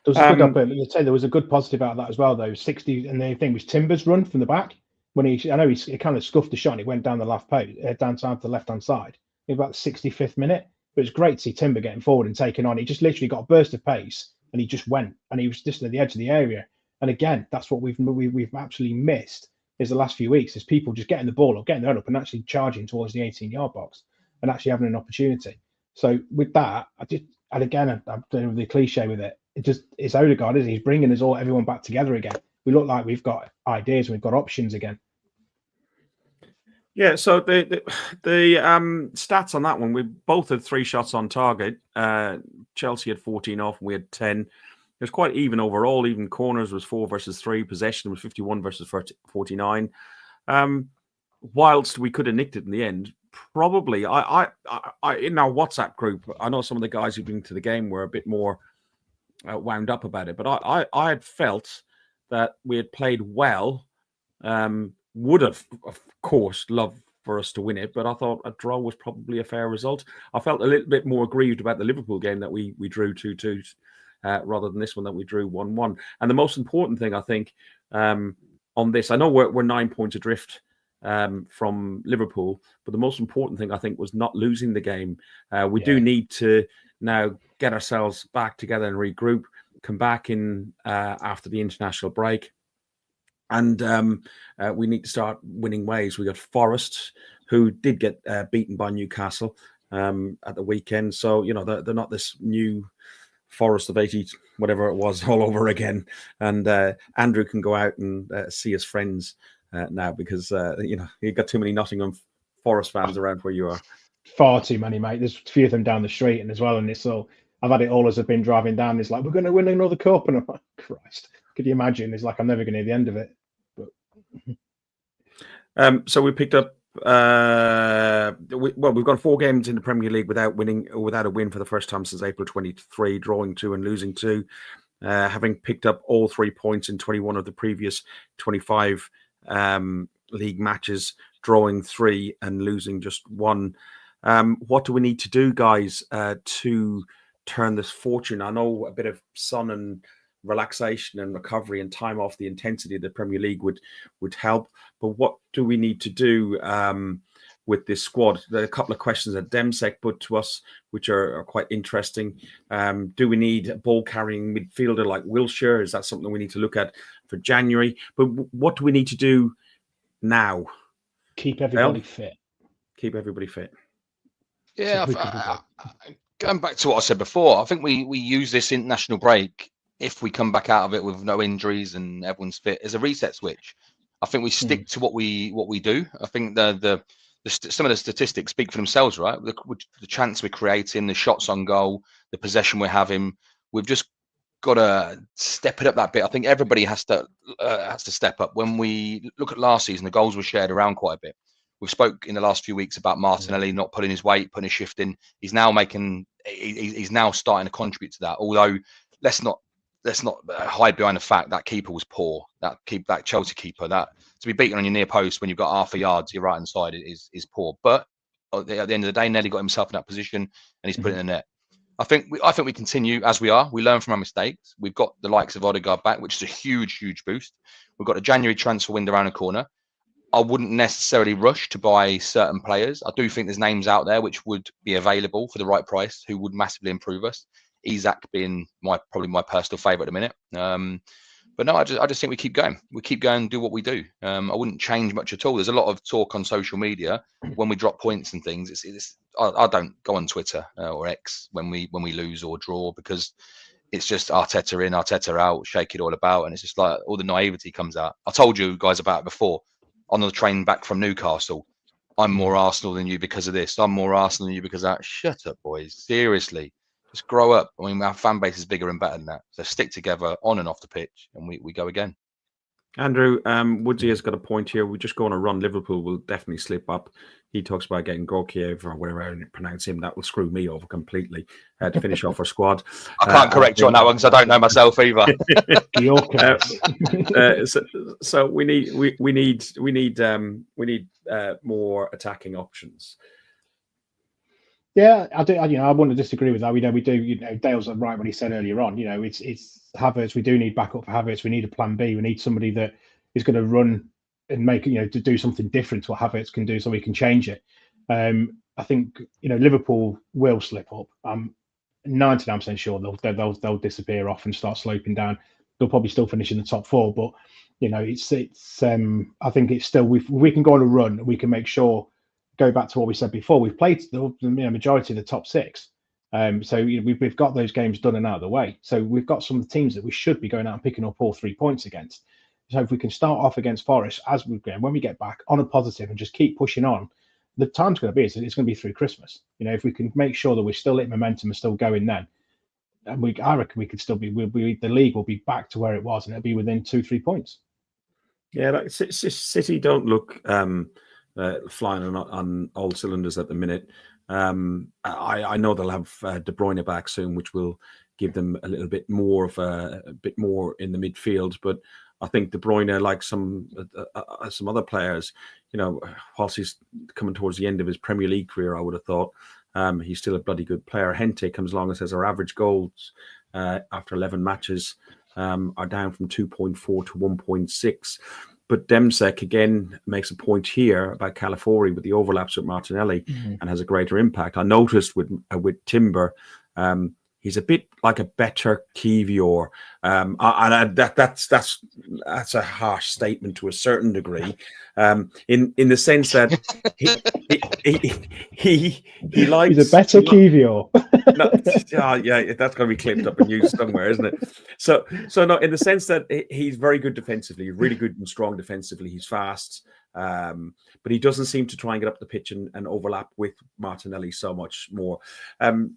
There was a good positive out of that as well, though. 60, and the thing was Timber's run from the back when he kind of scuffed the shot and it went down the left post, down to the left hand side. It was about the 65th minute. But it's great to see Timber getting forward and taking on. He just literally got a burst of pace and he just went, and he was just at the edge of the area. And again, that's what we've absolutely missed is the last few weeks, is people just getting the ball up, getting their head up, and actually charging towards the 18-yard box and actually having an opportunity. So with that, I'm doing the cliche with it. It's Odegaard, isn't he? He's bringing everyone back together again. We look like we've got ideas and we've got options again. Yeah, so the stats on that one, we both had 3 shots on target. Chelsea had 14 off, and we had 10. It was quite even overall. Even corners was 4 versus 3. Possession was 51 versus 49. Whilst we could have nicked it in the end, probably. I in our WhatsApp group, I know some of the guys who've been to the game were a bit more wound up about it, but I had felt that we had played well. Would have, of course, loved for us to win it, but I thought a draw was probably a fair result. I felt a little bit more aggrieved about the Liverpool game that we drew 2-2 rather than this one that we drew 1-1. And the most important thing, I think, on this, I know we're 9 points adrift from Liverpool, but the most important thing, I think, was not losing the game. We do need to now get ourselves back together and regroup, come back in after the international break. And we need to start winning ways. We got Forest, who did get beaten by Newcastle at the weekend. So, they're not this new Forest of 80, whatever it was, all over again. And Andrew can go out and see his friends now because you've got too many Nottingham Forest fans around where you are. Far too many, mate. There's a few of them down the street and as well, and it's all. I've had it all as I've been driving down. It's like we're going to win another cup, and I'm like, Christ, could you imagine? It's like I'm never going to hear the end of it. But so we picked up. We've got 4 games in the Premier League without a win for the first time since April 23, drawing 2 and losing 2. Having picked up all 3 points in 21 of the previous 25 league matches, drawing 3 and losing just 1. What do we need to do, guys, to turn this fortune? I know a bit of sun and relaxation and recovery and time off the intensity of the Premier League would help, but what do we need to do with this squad? There are a couple of questions that Demsek put to us, which are quite interesting. Do we need a ball-carrying midfielder like Wilshere? Is that something we need to look at for January? But what do we need to do now? Keep everybody fit. Keep everybody fit. Yeah, going back to what I said before, I think we use this international break, if we come back out of it with no injuries and everyone's fit, as a reset switch. I think we stick to what we do. I think some of the statistics speak for themselves, right? The chance we're creating, the shots on goal, the possession we're having. We've just got to step it up that bit. I think everybody has to step up. When we look at last season, the goals were shared around quite a bit. We've spoke in the last few weeks about Martinelli not putting his weight, putting his shift in. He's now starting to contribute to that. Although let's not hide behind the fact that keeper was poor. That Chelsea keeper, that to be beaten on your near post when you've got half a yard to your right hand side is poor. But at the end of the day, Nelly got himself in that position and he's put it in the net. I think we continue as we are. We learn from our mistakes. We've got the likes of Odegaard back, which is a huge boost. We've got a January transfer window around the corner. I wouldn't necessarily rush to buy certain players. I do think there's names out there which would be available for the right price who would massively improve us. Isak being probably my personal favourite at the minute. But no, I just think we keep going. We keep going and do what we do. I wouldn't change much at all. There's a lot of talk on social media when we drop points and things. I don't go on Twitter or X when we lose or draw, because it's just Arteta in, Arteta out, shake it all about, and it's just like all the naivety comes out. I told you guys about it before on the train back from Newcastle. I'm more Arsenal than you because of this. I'm more Arsenal than you because of that. Shut up, boys. Seriously. Just grow up. I mean, our fan base is bigger and better than that. So stick together on and off the pitch, and we go again. Andrew, Woodsy has got a point here. We just go on a run. Liverpool will definitely slip up. He talks about getting Gorkiev or whatever I pronounce him. That will screw me over completely to finish off our squad. I can't correct you on that one because I don't know myself either. So we need more attacking options. Yeah, I do. I want to disagree with that. We do. Dale's right when he said earlier on. It's Havertz. We do need backup for Havertz. We need a plan B. We need somebody that is going to run and make to do something different to what Havertz can do, so we can change it. I think Liverpool will slip up. I'm 99% sure they'll disappear off and start sloping down. They'll probably still finish in the top 4, but it's. I think it's still. We can go on a run. We can make sure. Go back to what we said before. We've played the majority of the top 6, so we've got those games done and out of the way. So we've got some of the teams that we should be going out and picking up all 3 points against. So if we can start off against Forest when we get back on a positive and just keep pushing on, the time's going to be it's going to be through Christmas. If we can make sure that we're still at momentum and still going then, and I reckon we could still be. The league will be back to where it was, and it'll be within 2-3 points. Yeah, like City don't look. Flying on all cylinders at the minute. I know they'll have De Bruyne back soon, which will give them a little bit more in the midfield. But I think De Bruyne, like some other players, whilst he's coming towards the end of his Premier League career, I would have thought he's still a bloody good player. Hente comes along and says our average goals after 11 matches are down from 2.4 to 1.6. But Demsek again makes a point here about Calafiori with the overlaps with Martinelli and has a greater impact. I noticed with Timber, he's a bit like a better Kivior, and that's a harsh statement to a certain degree, in the sense that he likes. He's a better Kivior. No, yeah, that's going to be clipped up and used somewhere, isn't it? So no, in the sense that he's very good defensively, really good and strong defensively. He's fast, but he doesn't seem to try and get up the pitch and overlap with Martinelli so much more. Do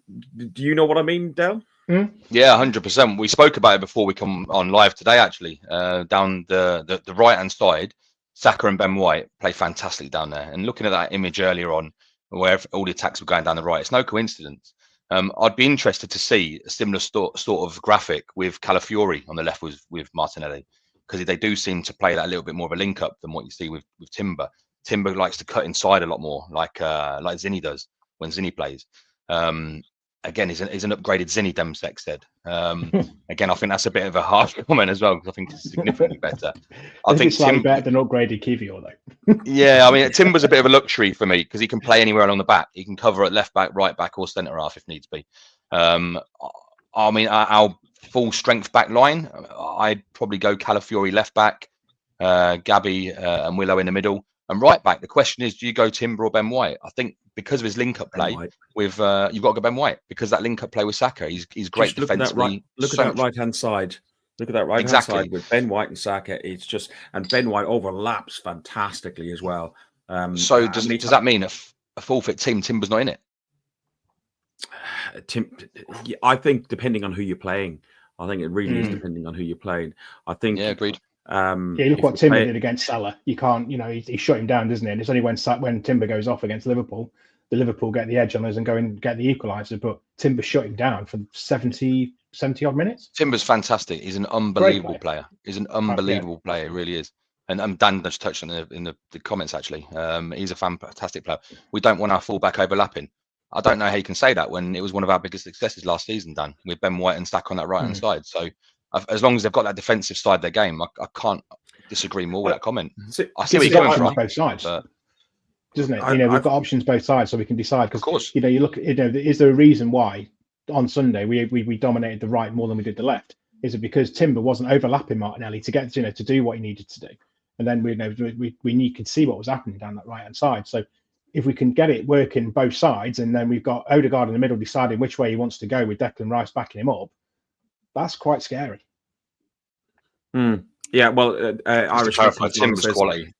you know what I mean, Del? Yeah, 100%. We spoke about it before we come on live today, actually. Down the right-hand side, Saka and Ben White play fantastically down there. And looking at that image earlier on, where all the attacks were going down the right, it's no coincidence. I'd be interested to see a similar sort of graphic with Calafiori on the left with Martinelli, because they do seem to play that a little bit more of a link-up than what you see with Timber. Timber likes to cut inside a lot more, like Zinni does when Zinni plays. Again, he's an upgraded Zinni, Demsek said. Again, I think that's a bit of a harsh comment as well, because I think it's significantly better. I think slightly better than upgraded Kivior, though. Yeah, I mean, Timber's a bit of a luxury for me because he can play anywhere along the back. He can cover at left back, right back, or centre half if needs be. I mean, our full strength back line, I'd probably go Calafiori left back, Gabby and Willow in the middle. And right back, the question is, do you go Timber or Ben White? I think because of his link-up play with, you've got to go Ben White because that link-up play with Saka, he's great defensively. Look at that right-hand side. Look at that right-hand side with Ben White and Saka. It's just, and Ben White overlaps fantastically as well. So does that mean a full-fit team, Timber's not in it? I think depending on who you're playing, I think it really is depending on who you're playing. I think. Yeah, agreed. Look what Timber did against Salah. You can't, he shut him down, doesn't he? And it's only when Timber goes off against Liverpool, the Liverpool get the edge on us and go and get the equaliser. But Timber shut him down for 70 odd minutes. Timber's fantastic. He's an unbelievable player. He's an unbelievable player. He really is. And Dan just touched on it in the comments, actually. He's a fantastic player. We don't want our fullback overlapping. I don't know how you can say that when it was one of our biggest successes last season, Dan, with Ben White and Stack on that right-hand side. So as long as they've got that defensive side of their game, I can't disagree more with that comment. I see where you're coming from. Both sides, doesn't it? We've got options both sides, so we can decide. Because, of course, you look, is there a reason why on Sunday we dominated the right more than we did the left? Is it because Timber wasn't overlapping Martinelli to get to do what he needed to do, and then we could see what was happening down that right-hand side. So if we can get it working both sides, and then we've got Odegaard in the middle deciding which way he wants to go with Declan Rice backing him up, that's quite scary. Yeah, well, Irish Timber's quality.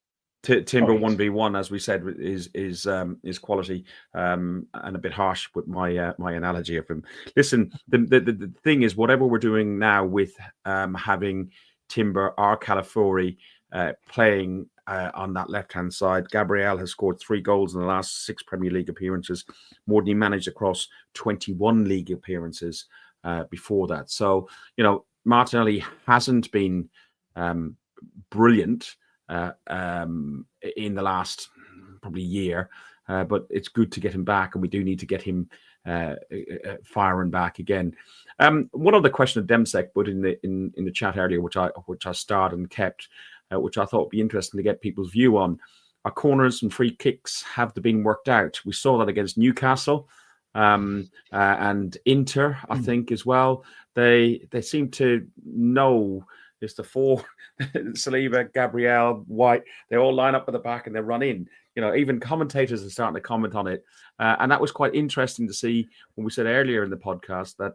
Timber 1v1, as we said, is quality, and a bit harsh with my my analogy of him. Listen, the thing is, whatever we're doing now with having Timber or Calafiori playing on that left-hand side, Gabriel has scored 3 goals in the last 6 Premier League appearances, more than he managed across 21 league appearances before that. So, Martinelli hasn't been brilliant in the last probably year, but it's good to get him back, and we do need to get him firing back again. One other question of Demsek put in the chat earlier, which I started and kept, which I thought would be interesting to get people's view on. Our corners and free kicks have been worked out. We saw that against Newcastle and Inter, I think, as well. They seem to know it's the 4, Saliba, Gabriel, White. They all line up at the back and they run in. Even commentators are starting to comment on it, and that was quite interesting to see when we said earlier in the podcast that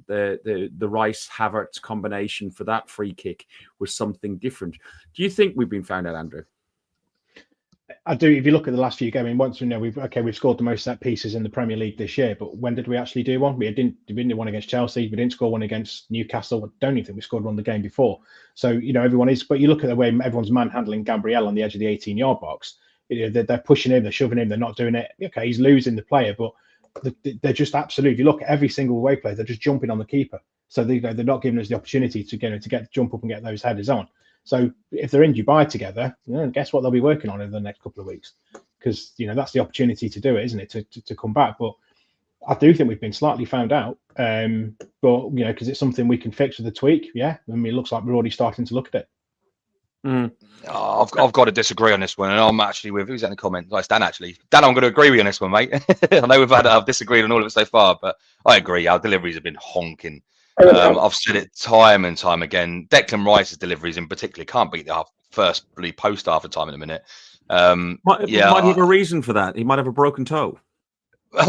the Rice Havertz combination for that free kick was something different. Do you think we've been found out, Andrew? I do. If you look at the last few games, once we know we've scored the most set pieces in the Premier League this year, but when did we actually do one? We didn't do one against Chelsea. We didn't score one against Newcastle. I don't even think we scored one the game before. So everyone is. But you look at the way everyone's manhandling Gabriel on the edge of the 18-yard box. They're pushing him, they're shoving him, they're not doing it. Okay, he's losing the player, but they're just absolutely. If you look at every single away player, they're just jumping on the keeper. So they're not giving us the opportunity to jump up and get those headers on. So if they're in Dubai together, guess what they'll be working on in the next couple of weeks? Because that's the opportunity to do it, isn't it? To come back. But I do think we've been slightly found out. But because it's something we can fix with a tweak. Yeah, I mean, it looks like we're already starting to look at it. I've got to disagree on this one, and I'm actually with who's in the comment. It's Dan, actually. Dan, I'm going to agree with you on this one, mate. I know I've disagreed on all of it so far, but I agree. Our deliveries have been honking. I've said it time and time again. Declan Rice's deliveries in particular can't beat the first post half a time in a minute. Might have a reason for that. He might have a broken toe.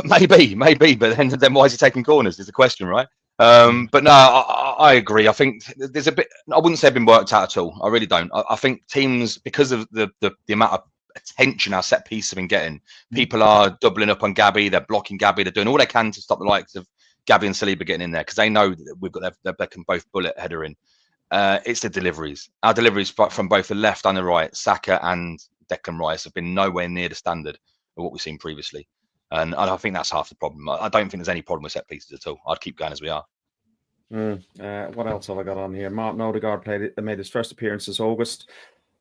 Maybe, but then why is he taking corners? Is the question, right? But no, I agree. I think there's a bit. I wouldn't say I've been worked out at all. I really don't. I think teams, because of the amount of attention our set piece have been getting, people are doubling up on Gabby. They're blocking Gabby. They're doing all they can to stop the likes of Gabby and Saliba getting in there because they know that we've got they can both bullet header in. It's the deliveries. Our deliveries from both the left and the right, Saka and Declan Rice, have been nowhere near the standard of what we've seen previously. And I think that's half the problem. I don't think there's any problem with set pieces at all. I'd keep going as we are. What else have I got on here? Martin Odegaard made his first appearance this August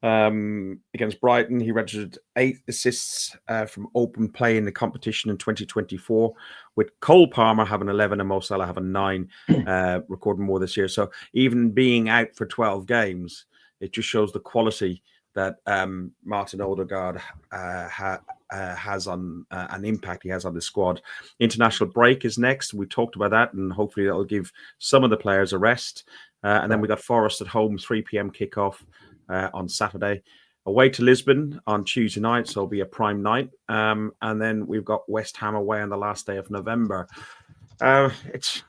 against Brighton. He registered 8 assists from open play in the competition in 2024, with Cole Palmer having 11 and Mo Salah having 9, recording more this year. So even being out for 12 games, it just shows the quality that Martin Odegaard has on an impact he has on the squad. International break is next. We talked about that, and hopefully that'll give some of the players a rest. And then we got Forest at home, 3 p.m. kickoff on Saturday. Away to Lisbon on Tuesday night, so it'll be a prime night. And then we've got West Ham away on the last day of November. It's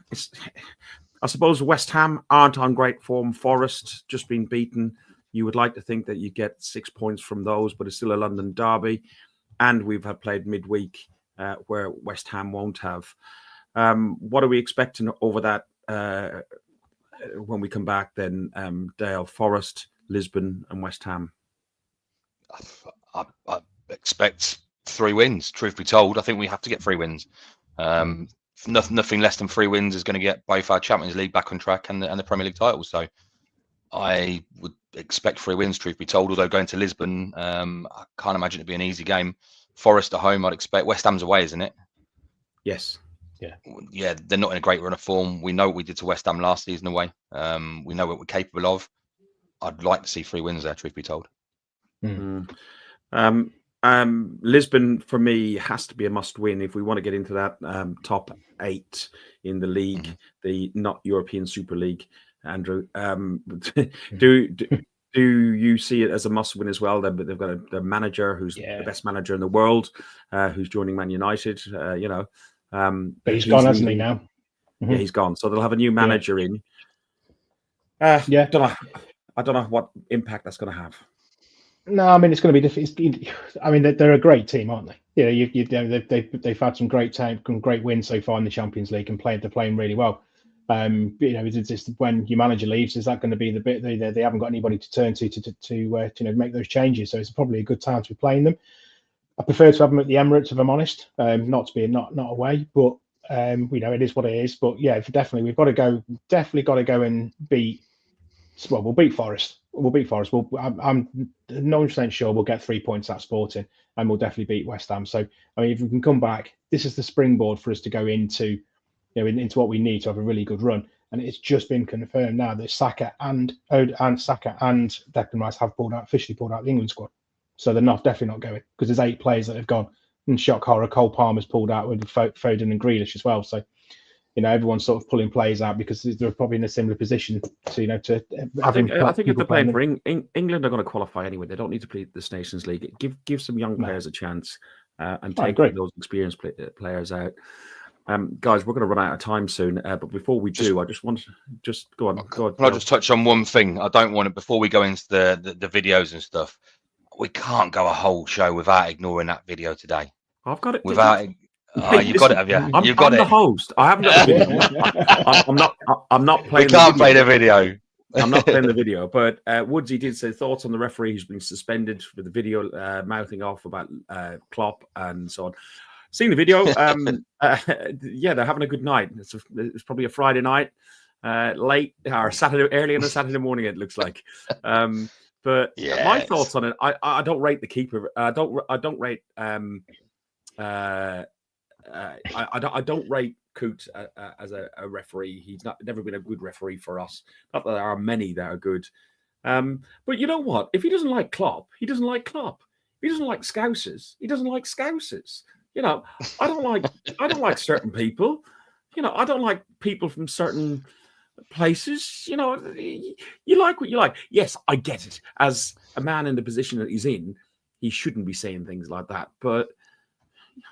I suppose West Ham aren't on great form. Forest just been beaten. You would like to think that you get 6 points from those, but it's still a London derby. And we've played midweek where West Ham won't have. What are we expecting over that when we come back then, Dale? Forest, Lisbon and West Ham? I expect 3 wins, truth be told. I think we have to get 3 wins. Nothing less than 3 wins is going to get both our Champions League back on track and the Premier League title. So I would expect 3 wins, truth be told. Although going to Lisbon, I can't imagine it'd be an easy game. Forest at home, I'd expect. West Ham's away, isn't it? Yes. Yeah, they're not in a great run of form. We know what we did to West Ham last season away. We know what we're capable of. I'd like to see 3 wins there, truth be told. Lisbon, for me, has to be a must-win if we want to get into that top 8 in the league, the not European Super League. Andrew, do you see it as a must-win as well? They've got their manager, who's the best manager in the world, who's joining Man United. But he's gone, hasn't he? Now, yeah, he's gone. So they'll have a new manager in. I don't know what impact that's going to have. No, I mean it's going to be difficult. I mean they're a great team, aren't they? You know, they've had some great wins so far in the Champions League and they're playing really well. You know, it's just when your manager leaves, is that going to be the bit they haven't got anybody to turn to make those changes? So it's probably a good time to be playing them. I prefer to have them at the Emirates, if I'm honest, not away, but you know, it is what it is. But yeah, we've got to go and beat. Well, we'll beat Forest. I'm 90% sure we'll get 3 points at Sporting, and we'll definitely beat West Ham. So, I mean, if we can come back, this is the springboard for us to go into, you know, into what we need to have a really good run. And it's just been confirmed now that Saka and Declan Rice have officially pulled out the England squad. So they're definitely not going, because there's 8 players that have gone. And shock horror, Cole Palmer's pulled out with Foden and Grealish as well. So, you know, everyone's sort of pulling players out because they're probably in a similar position to, you know, to having. I think if they're playing for England, are going to qualify anyway. They don't need to play this Nations League. Give some young players a chance and take those experienced players out. Guys, we're going to run out of time soon. But before we do, I just want to go on. Can I just touch on one thing? I don't want to, before we go into the videos and stuff, we can't go a whole show without ignoring that video today. I've got it. Without. You've got it, have you? I'm the host. I haven't got the video. I'm not playing. We can't play the video. I'm not playing the video. But Woodsy did say thoughts on the referee who's been suspended for the video mouthing off about Klopp and so on. Seeing the video, yeah, they're having a good night. It's probably a Friday night, late or Saturday, early on a Saturday morning. It looks like. But my thoughts on it, I don't rate the keeper. I don't rate. I don't rate Coote as a referee. He's never been a good referee for us. Not that there are many that are good. But you know what? If he doesn't like Klopp, he doesn't like Klopp. If he doesn't like Scousers, he doesn't like Scousers. You know, I don't like certain people. You know, I don't like people from certain places. You know, you like what you like. Yes, I get it. As a man in the position that he's in, he shouldn't be saying things like that. But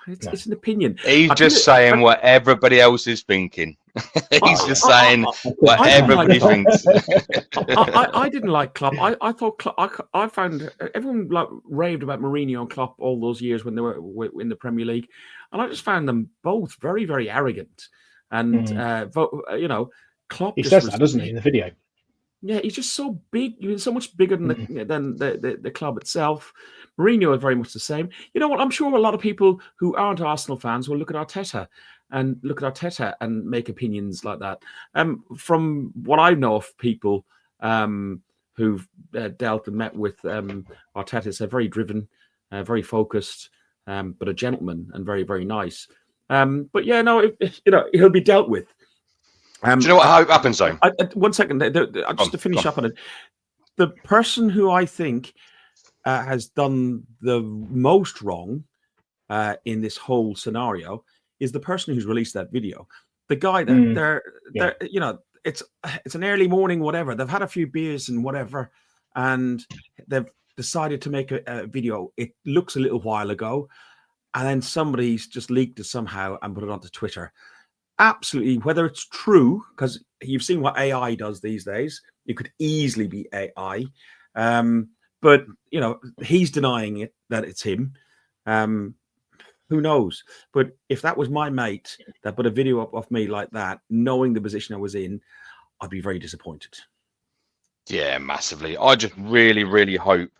It's an opinion. He's just saying what everybody else is thinking. He's just saying what everybody thinks. I didn't like Klopp. I thought Klopp, I found everyone like raved about Mourinho and Klopp all those years when they were in the Premier League, and I just found them both very, very arrogant. And you know, Klopp. He says that, doesn't he, in the video? Yeah, he's just so big. He's so much bigger than the club itself. Mourinho is very much the same. You know what? I'm sure a lot of people who aren't Arsenal fans will look at Arteta and make opinions like that. From what I know of people who've dealt and met with Arteta, they're very driven, very focused, but a gentleman and very, very nice. But yeah, no, he'll be dealt with. Do you know what I hope happens, though? 1 second, just to finish up on it. The person who I think has done the most wrong in this whole scenario is the person who's released that video. The guy that they're you know, it's an early morning, whatever. They've had a few beers and whatever, and they've decided to make a video. It looks a little while ago, and then somebody's just leaked it somehow and put it onto Twitter. Absolutely, whether it's true, because you've seen what AI does these days, it could easily be AI. But you know, he's denying it that it's him. Who knows? But if that was my mate that put a video up of me like that, knowing the position I was in, I'd be very disappointed. Yeah, massively. I just really, really hope,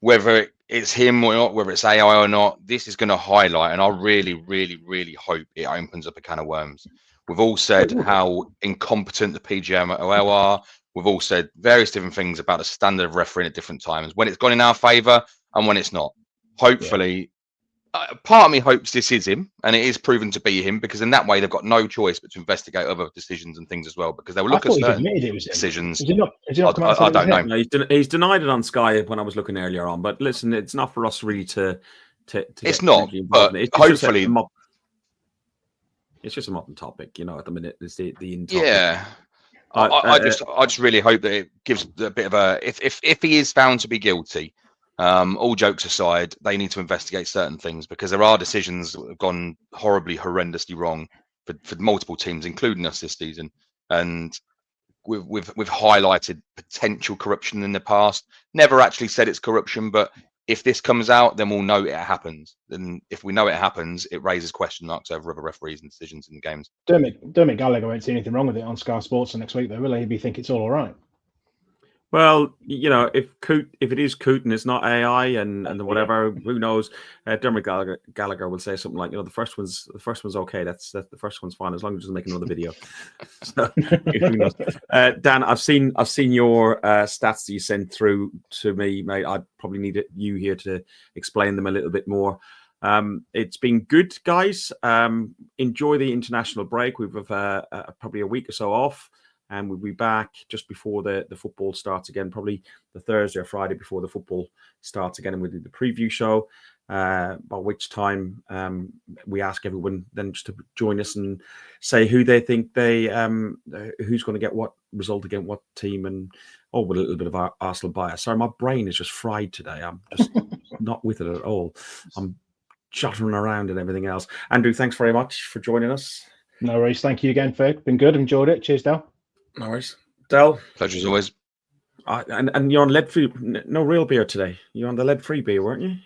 whether it's him or not, whether it's AI or not, this is going to highlight, and I really, really, really hope it opens up a can of worms. We've all said how incompetent the PGMOL are. We've all said various different things about the standard of refereeing at different times, when it's gone in our favour and when it's not. Hopefully, part of me hopes this is him, and it is proven to be him, because in that way they've got no choice but to investigate other decisions and things as well, because they will look at certain decisions. I don't know. No, he's denied it on Sky when I was looking earlier on, but listen, it's not for us really to it's not, but hopefully it's just a modern topic, you know. At the minute, it's the yeah. I just really hope that it gives a bit of a, if he is found to be guilty, all jokes aside, they need to investigate certain things, because there are decisions that have gone horribly, horrendously wrong for multiple teams, including us this season, and we've highlighted potential corruption in the past. Never actually said it's corruption, but if this comes out, then we'll know it happens. And if we know it happens, it raises question marks over other referees and decisions in the games. Dermot Gallagher won't see anything wrong with it on Sky Sports next week, though, will he? He'd think it's all right. Well, you know, if it is Coot and it's not AI and whatever, who knows? Dermot Gallagher will say something like, you know, the first one's okay. That's the first one's fine as long as it doesn't make another video. So, who knows? Dan, I've seen your stats that you sent through to me, mate. I probably need you here to explain them a little bit more. It's been good, guys. Enjoy the international break. We've probably a week or so off. And we'll be back just before the football starts again, probably the Thursday or Friday before the football starts again. And we'll do the preview show, by which time we ask everyone then just to join us and say who they think who's going to get what result against what team, and with a little bit of our Arsenal bias. Sorry, my brain is just fried today. I'm just not with it at all. I'm juttering around and everything else. Andrew, thanks very much for joining us. No worries. Thank you again, Ferg. Been good. Enjoyed it. Cheers, Del. No worries. Del. Pleasure as always. And you're on lead-free, no real beer today. You're on the lead-free beer, weren't you?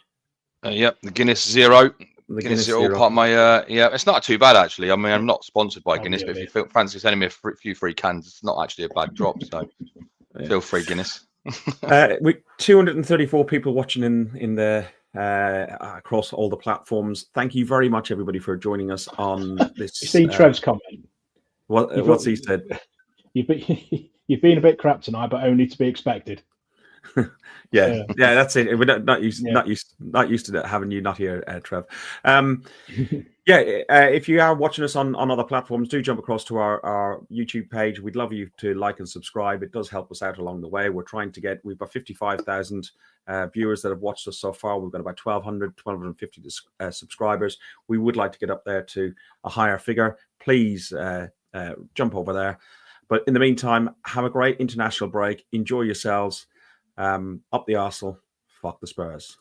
Yep, the Guinness Zero. The Guinness Zero, part of my, it's not too bad, actually. I mean, I'm not sponsored by Guinness, but if you fancy sending me a few free cans, it's not actually a bad drop, so feel free, Guinness. With 234 people watching in the across all the platforms. Thank you very much, everybody, for joining us on this. You see Trev's comment. What's he said? You've been a bit crap tonight, but only to be expected. Yeah, that's it. We're not used to that, having you not here, Trev. If you are watching us on other platforms, do jump across to our YouTube page. We'd love you to like and subscribe. It does help us out along the way. We've got 55,000 viewers that have watched us so far. We've got about 1,250 subscribers. We would like to get up there to a higher figure. Please jump over there. But in the meantime, have a great international break. Enjoy yourselves. Up the Arsenal, fuck the Spurs.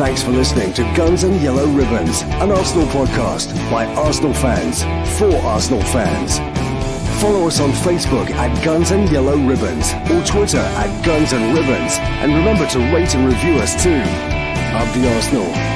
Thanks for listening to Guns and Yellow Ribbons, an Arsenal podcast by Arsenal fans for Arsenal fans. Follow us on Facebook at Guns and Yellow Ribbons or Twitter at Guns and Ribbons. And remember to rate and review us too. Up the Arsenal.